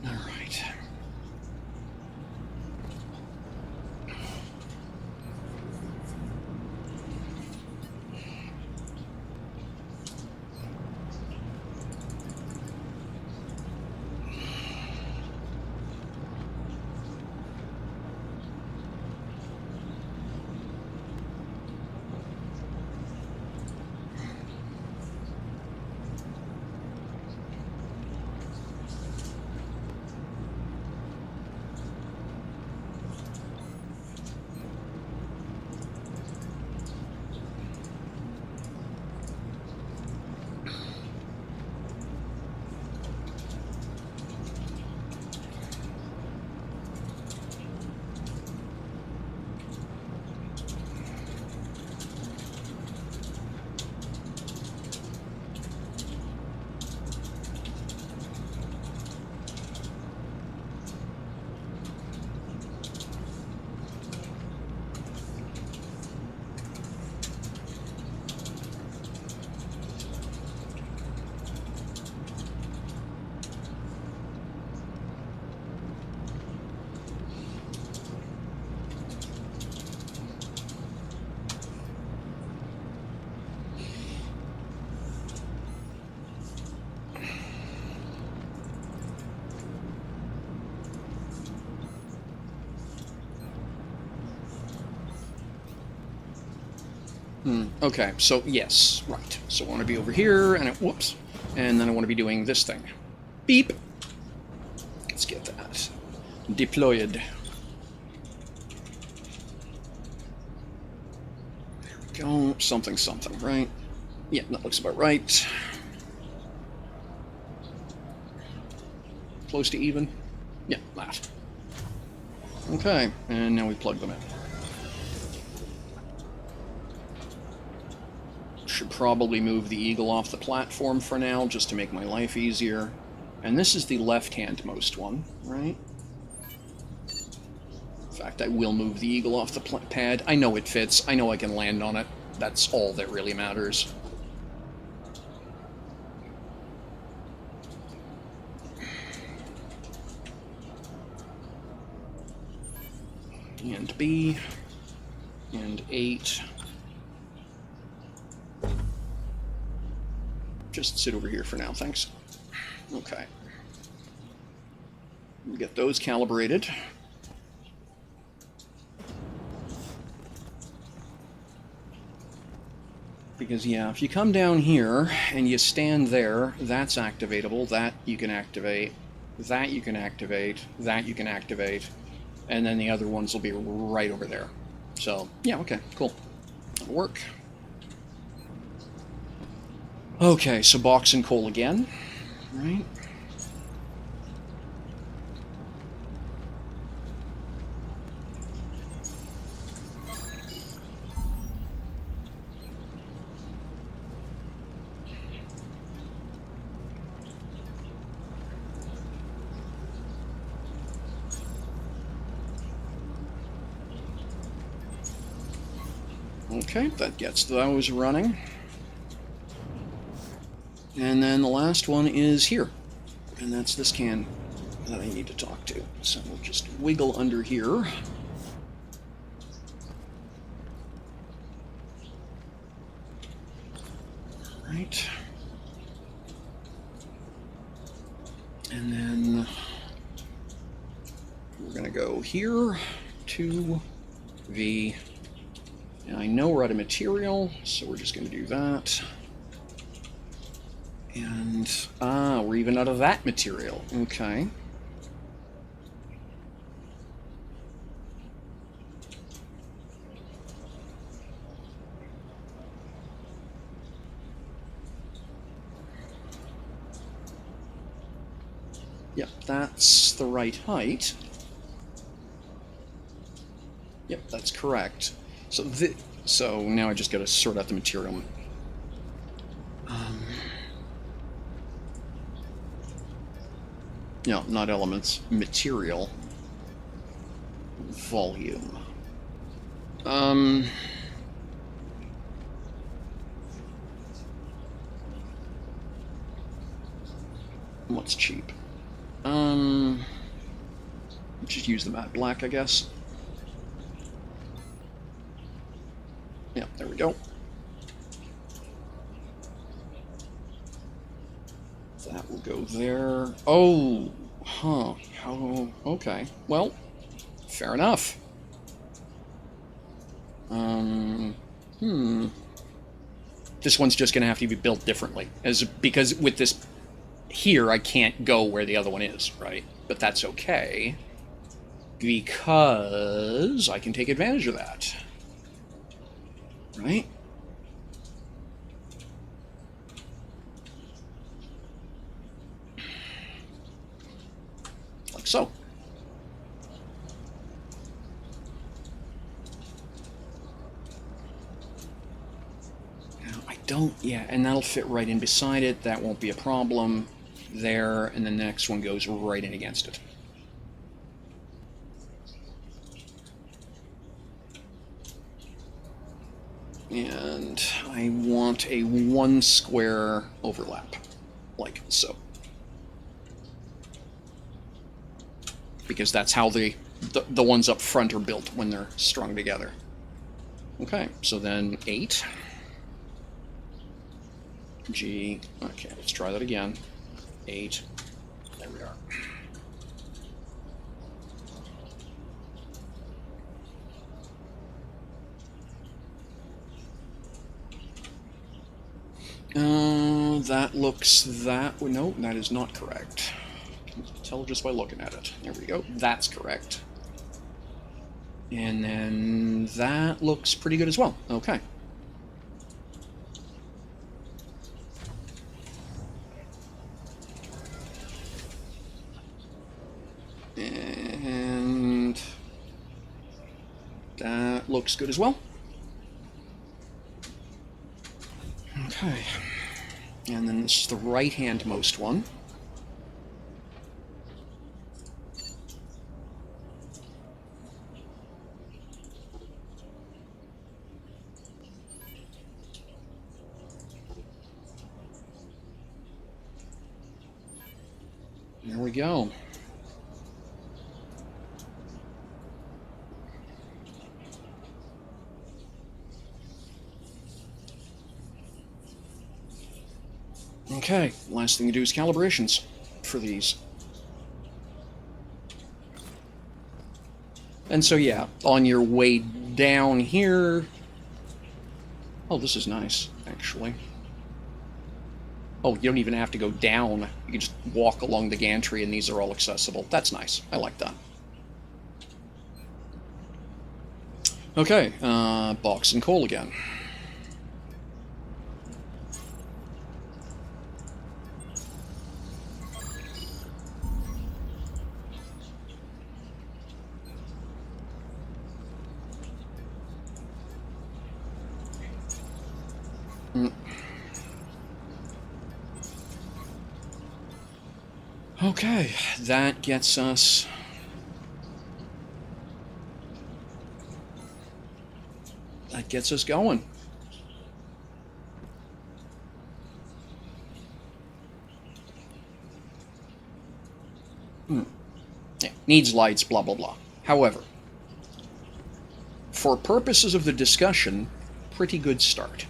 right. Okay, so yes, right. So I want to be over here, and whoops, and then I want to be doing this thing. Beep. Let's get that deployed. There we go. Something, something, right? Yeah, that looks about right. Close to even. Yeah, that. Okay, and now we plug them in. Should probably move the eagle off the platform for now, just to make my life easier. And this is the left-handmost one, right? In fact, I will move the eagle off the pad. I know it fits. I know I can land on it. That's all that really matters. And B. And 8. Just sit over here for now, thanks. Okay. We'll get those calibrated. Because, yeah, if you come down here and you stand there, that's activatable, that you can activate, that you can activate, that you can activate, and then the other ones will be right over there. So, yeah, okay, cool. That'll work. Okay, so box and coal again, right? Okay, that gets those running. And then the last one is here. And that's this can that I need to talk to. So we'll just wiggle under here. Right. And then we're going to go here to V. And I know we're out of material, so we're just going to do that. And, we're even out of that material. Okay. Yep, that's the right height. Yep, that's correct. So now I just got to sort out the material. No, not elements. Material. Volume. Um... What's cheap? Just use the matte black, I guess. Yeah, there we go. That will go there. Oh, huh. How? Okay. Well, fair enough. This one's just going to have to be built differently, because with this here, I can't go where the other one is, right? But that's okay, because I can take advantage of that, right? Like so. Now, I don't, yeah, and that'll fit right in beside it. That won't be a problem there, and the next one goes right in against it. And I want a 1 square overlap, like so. Because that's how the ones up front are built when they're strung together. Okay, so then 8. G, okay, let's try that again. 8, there we are. That looks that... No, that is not correct. I can tell just by looking at it. There we go. That's correct. And then that looks pretty good as well. Okay. And that looks good as well. Okay. And then this is the right-handmost one. There we go. Okay, last thing to do is calibrations for these. And so yeah, on your way down here... Oh, this is nice, actually. Oh, you don't even have to go down. You can just walk along the gantry and these are all accessible. That's nice. I like that. Okay, box and coal again. Okay, that gets us... That gets us going. Yeah, needs lights, blah, blah, blah. However, for purposes of the discussion, pretty good start.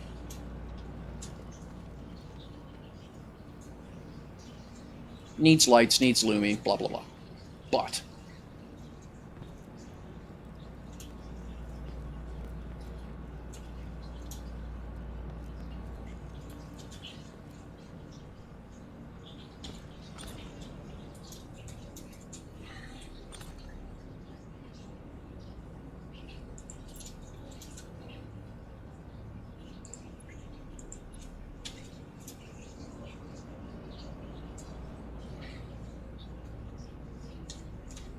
Needs lights, needs Lumi, blah, blah, blah. But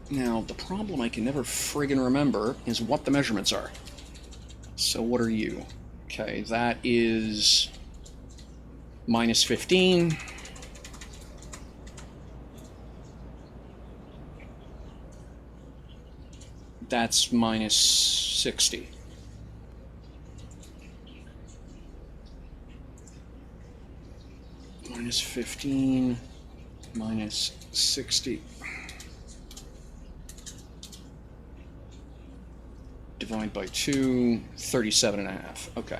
Now, the problem I can never friggin' remember is what the measurements are. So what are you? Okay, that is minus 15. That's minus 60. Minus 15, minus 60. Divide by 2, 37 and a half. Okay.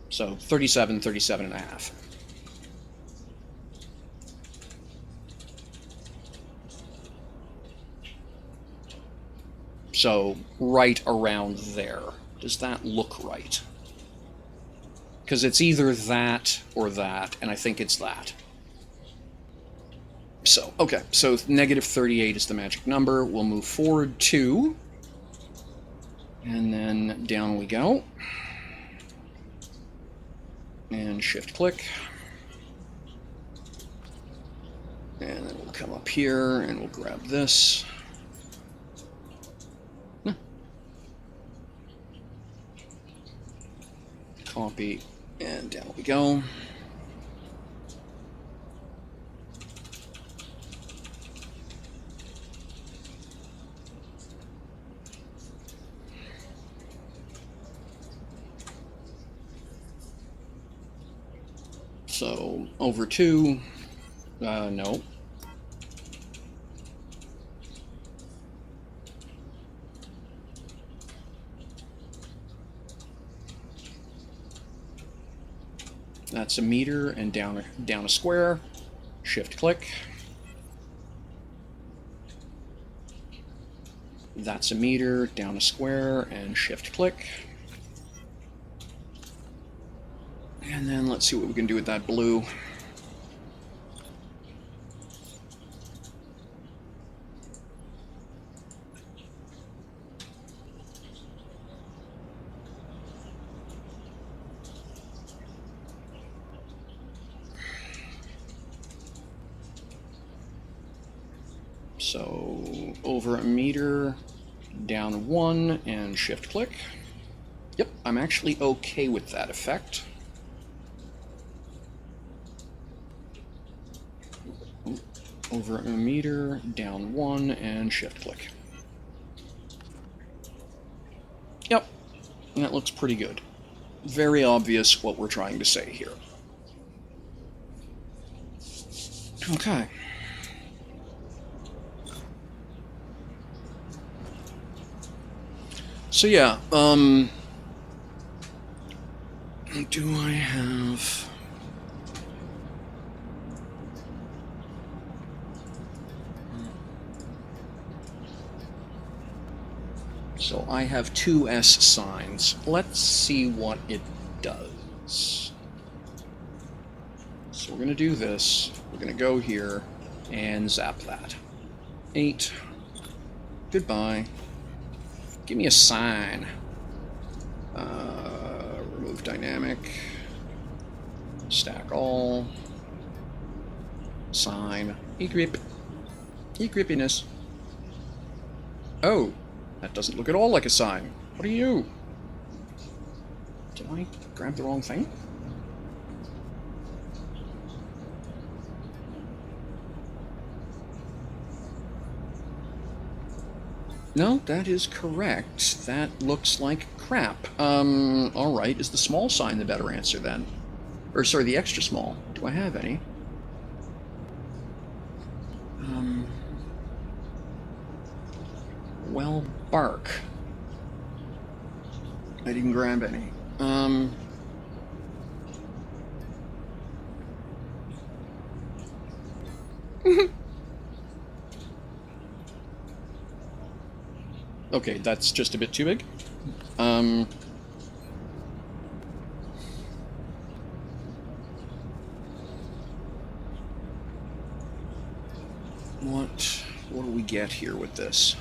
So 37, 37 and a half. So right around there. Does that look right? Because it's either that or that, and I think it's that. So, okay, so negative 38 is the magic number. We'll move forward 2. And then down we go. And shift-click. And then we'll come up here, and we'll grab this. Copy, and down we go. So, over 2, no. That's a meter, and down a square. Shift-click. That's a meter, down a square, and shift-click. And then let's see what we can do with that blue. So over a meter, down 1, and shift-click. Yep, I'm actually okay with that effect. Over a meter, down 1, and shift-click. Yep, that looks pretty good. Very obvious what we're trying to say here. Okay. So yeah, do I have... So I have 2 S signs. Let's see what it does. So we're going to do this. We're going to go here and zap that. 8. Goodbye. Give me a sign. Remove dynamic. Stack all. Sign. E-grip. E-grippiness. Oh, that doesn't look at all like a sign. What are you? Did I grab the wrong thing? No, that is correct. That looks like crap. Alright, is the small sign the better answer then? Or, sorry, the extra small. Do I have any? Well, bark. I didn't grab any. Okay, that's just a bit too big. What do we get here with this?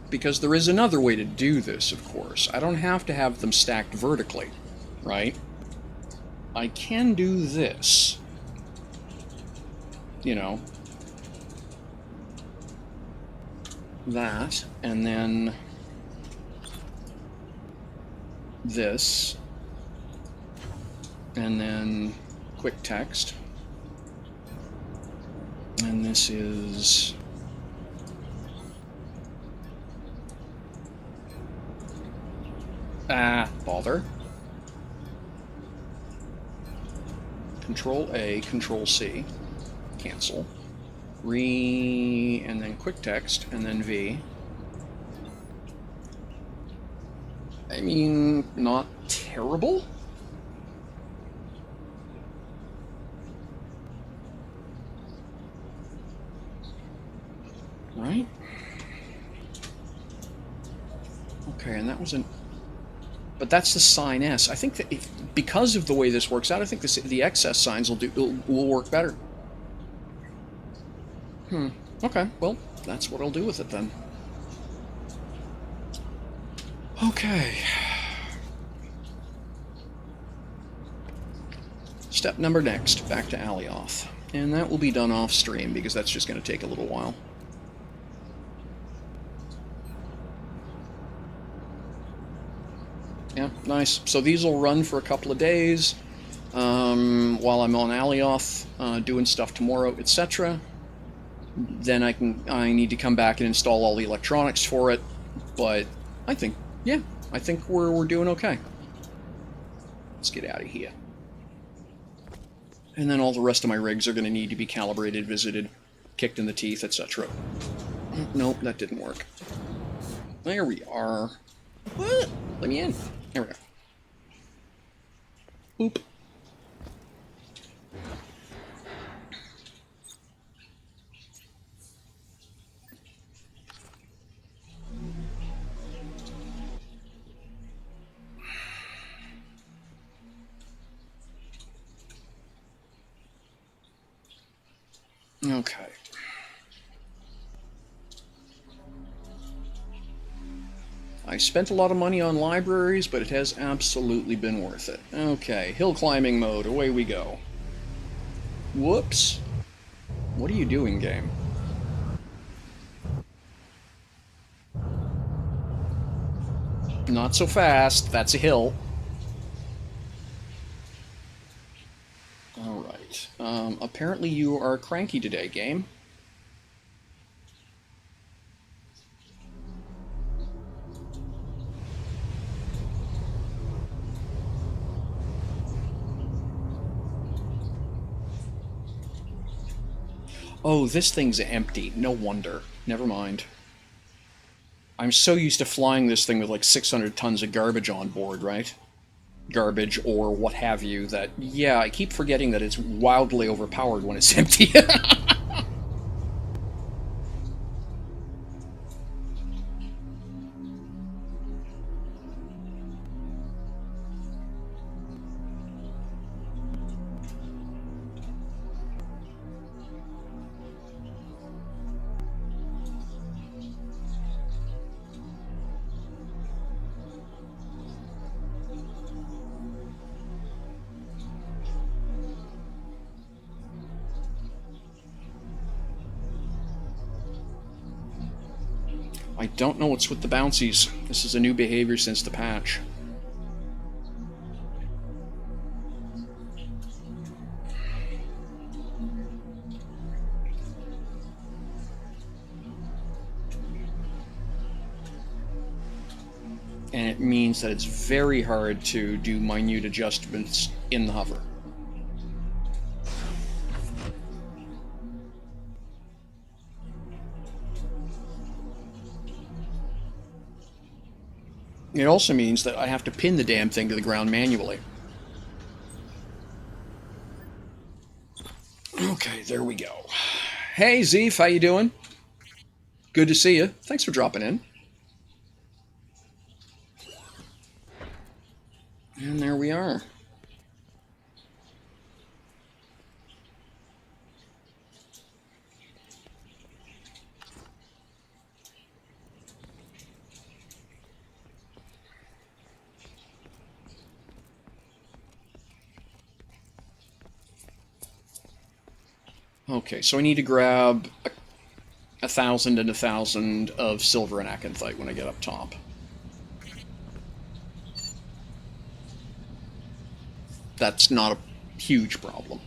Because there is another way to do this, of course. I don't have to have them stacked vertically, right? I can do this. you know, that, and then this, and then quick text, and this is bother. Control A, Control C, cancel, and then quick text, and then V. I mean, not terrible. Right? Okay, and that was an... But that's the sign S. I think that because of the way this works out, I think the excess signs will work better. Okay, well, that's what I'll do with it then. Okay. Step number next, back to Alioth. And that will be done off stream because that's just going to take a little while. Yeah, nice. So these will run for a couple of days while I'm on Alioth, doing stuff tomorrow, etc. Then I need to come back and install all the electronics for it. But I think we're doing okay. Let's get out of here. And then all the rest of my rigs are going to need to be calibrated, visited, kicked in the teeth, etc. Nope, that didn't work. There we are. What? Let me in. There we go. Oop. Okay. I spent a lot of money on libraries, but it has absolutely been worth it. Okay, hill climbing mode, away we go. Whoops. What are you doing, game? Not so fast, that's a hill. Alright, apparently you are cranky today, game. Oh, this thing's empty. No wonder. Never mind. I'm so used to flying this thing with like 600 tons of garbage on board, right? Garbage or what have you, that, yeah, I keep forgetting that it's wildly overpowered when it's empty. I don't know what's with the bouncies. This is a new behavior since the patch. And it means that it's very hard to do minute adjustments in the hover. It also means that I have to pin the damn thing to the ground manually. Okay, there we go. Hey, Zeef, how you doing? Good to see you. Thanks for dropping in. And there we are. Okay, so I need to grab 1,000 and 1,000 of silver and acanthite when I get up top. That's not a huge problem.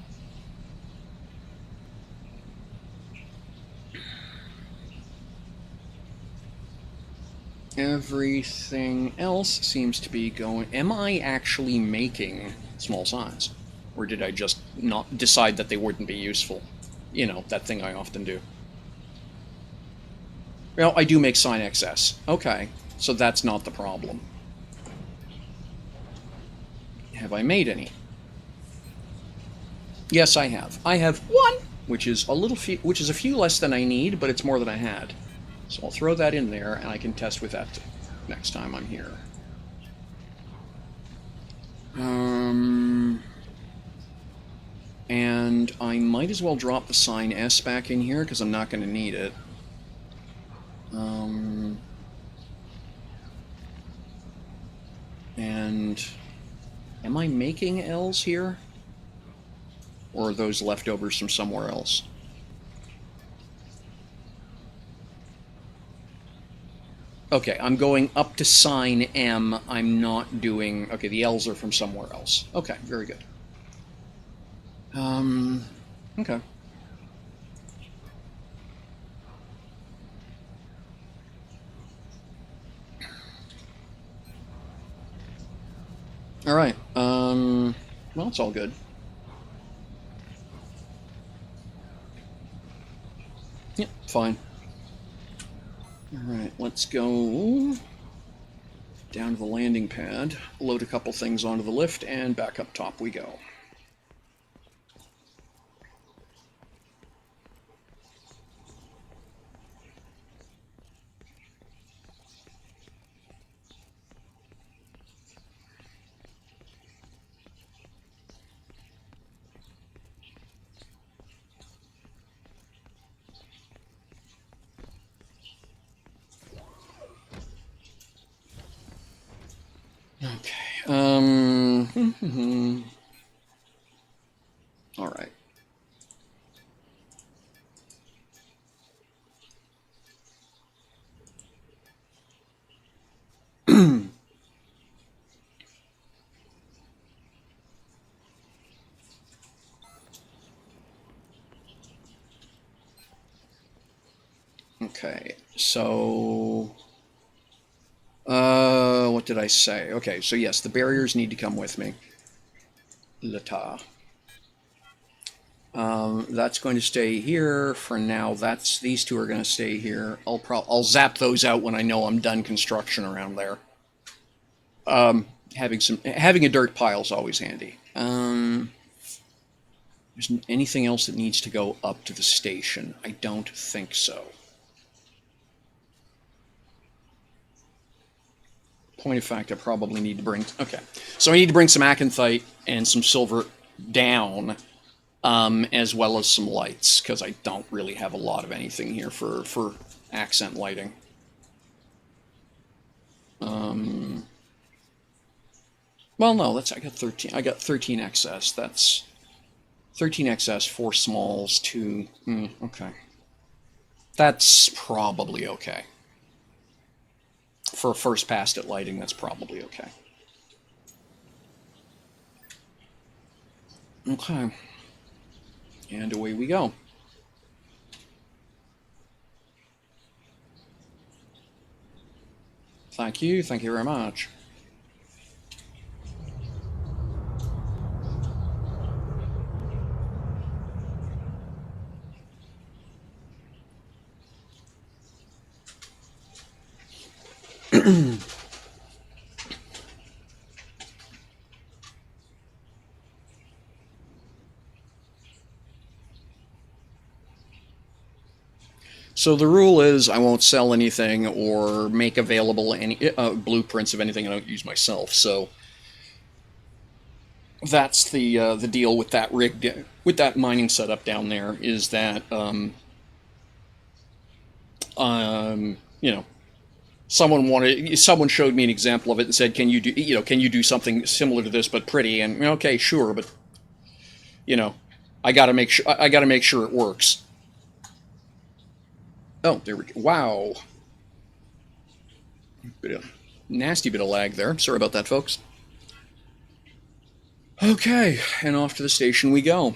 Everything else seems to be going... Am I actually making small signs? Or did I just not decide that they wouldn't be useful? You know, that thing I often do. Well, I do make sign excess. Okay, so that's not the problem. Have I made any? Yes, I have. I have one, which is a few less than I need, but it's more than I had. So I'll throw that in there, and I can test with that next time I'm here. And I might as well drop the sign S back in here, because I'm not going to need it. And am I making L's here? Or are those leftovers from somewhere else? Okay, I'm going up to sign M. I'm not doing... Okay, the L's are from somewhere else. Okay, very good. Okay. All right. Well, it's all good. Yep, fine. All right, let's go down to the landing pad, load a couple things onto the lift, and back up top we go. Okay. All right. Okay, so... what did I say? Okay, so yes, the barriers need to come with me. L'État. That's going to stay here for now. These two are going to stay here. I'll zap those out when I know I'm done construction around there. Having a dirt pile is always handy. There's anything else that needs to go up to the station? I don't think so. Point of fact, I probably need to bring... Okay, so I need to bring some acanthite and some silver down, as well as some lights, because I don't really have a lot of anything here for accent lighting. Well, no, I got 13. I got 13 excess. That's 13 excess, 4 smalls, 2... okay. That's probably okay. For a first pass at lighting, that's probably okay. Okay. And away we go. Thank you very much. So the rule is I won't sell anything or make available any blueprints of anything I don't use myself. So that's the deal with that rig, with that mining setup down there, is that you know, someone showed me an example of it and said, can you do something similar to this but pretty? And okay, sure, but you know, I gotta make sure it works. Oh, there we go. Wow, bit of nasty bit of lag there. Sorry about that, folks. Okay, and off to the station we go.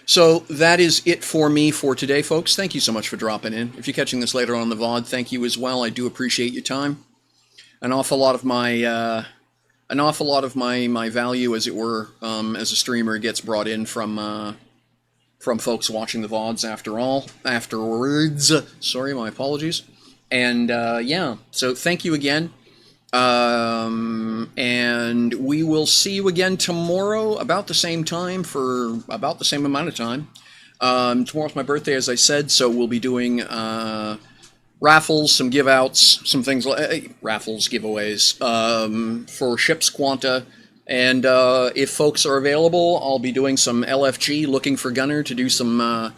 So that is it for me for today, folks. Thank you so much for dropping in. If you're catching this later on the VOD, thank you as well. I do appreciate your time. An awful lot of my value, as it were, as a streamer, gets brought in from folks watching the VODs. Afterwards, sorry, my apologies. And yeah, so thank you again. And we will see you again tomorrow about the same time for about the same amount of time. Tomorrow's my birthday, as I said, so we'll be doing raffles, some give outs, some things like raffles, giveaways for ships Quanta. And if folks are available, I'll be doing some LFG, looking for Gunner to do some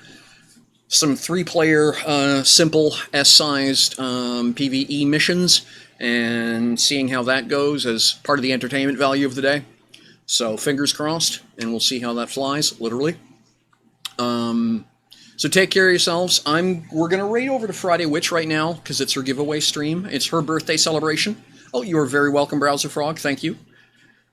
3-player simple S-sized PvE missions and seeing how that goes as part of the entertainment value of the day. So fingers crossed, and we'll see how that flies, literally. So take care of yourselves. We're gonna raid over to Friday Witch right now because it's her giveaway stream. It's her birthday celebration. Oh, you are very welcome, Browser Frog. Thank you.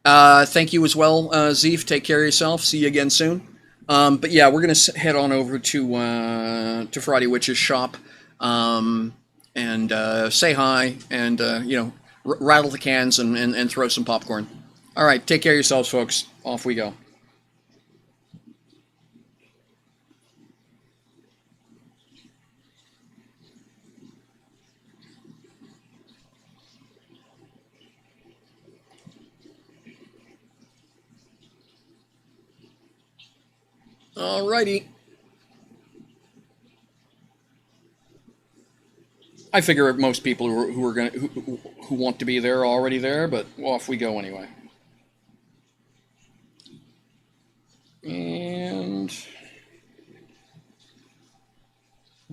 Thank you as well, Zeef. Take care of yourself. See you again soon. But yeah, we're gonna head on over to Friday Witch's shop and say hi and rattle the cans and throw some popcorn. All right, take care of yourselves, folks. Off we go. Alrighty. I figure most people who want to be there are already there, but off we go anyway. And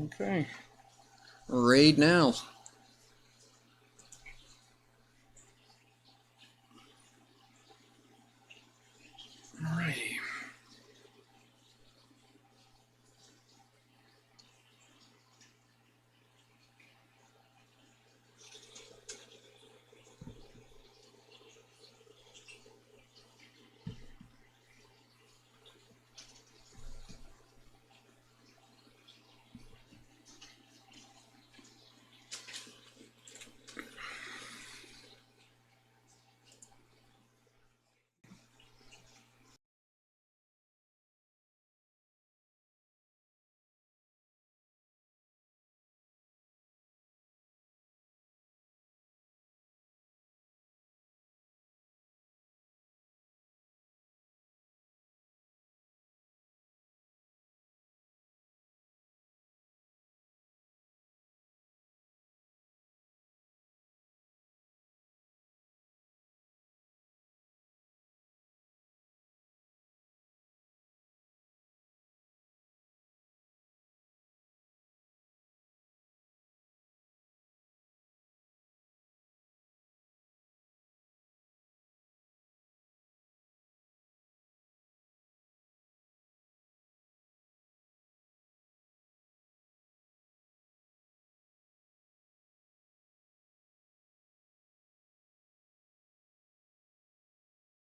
okay, raid now.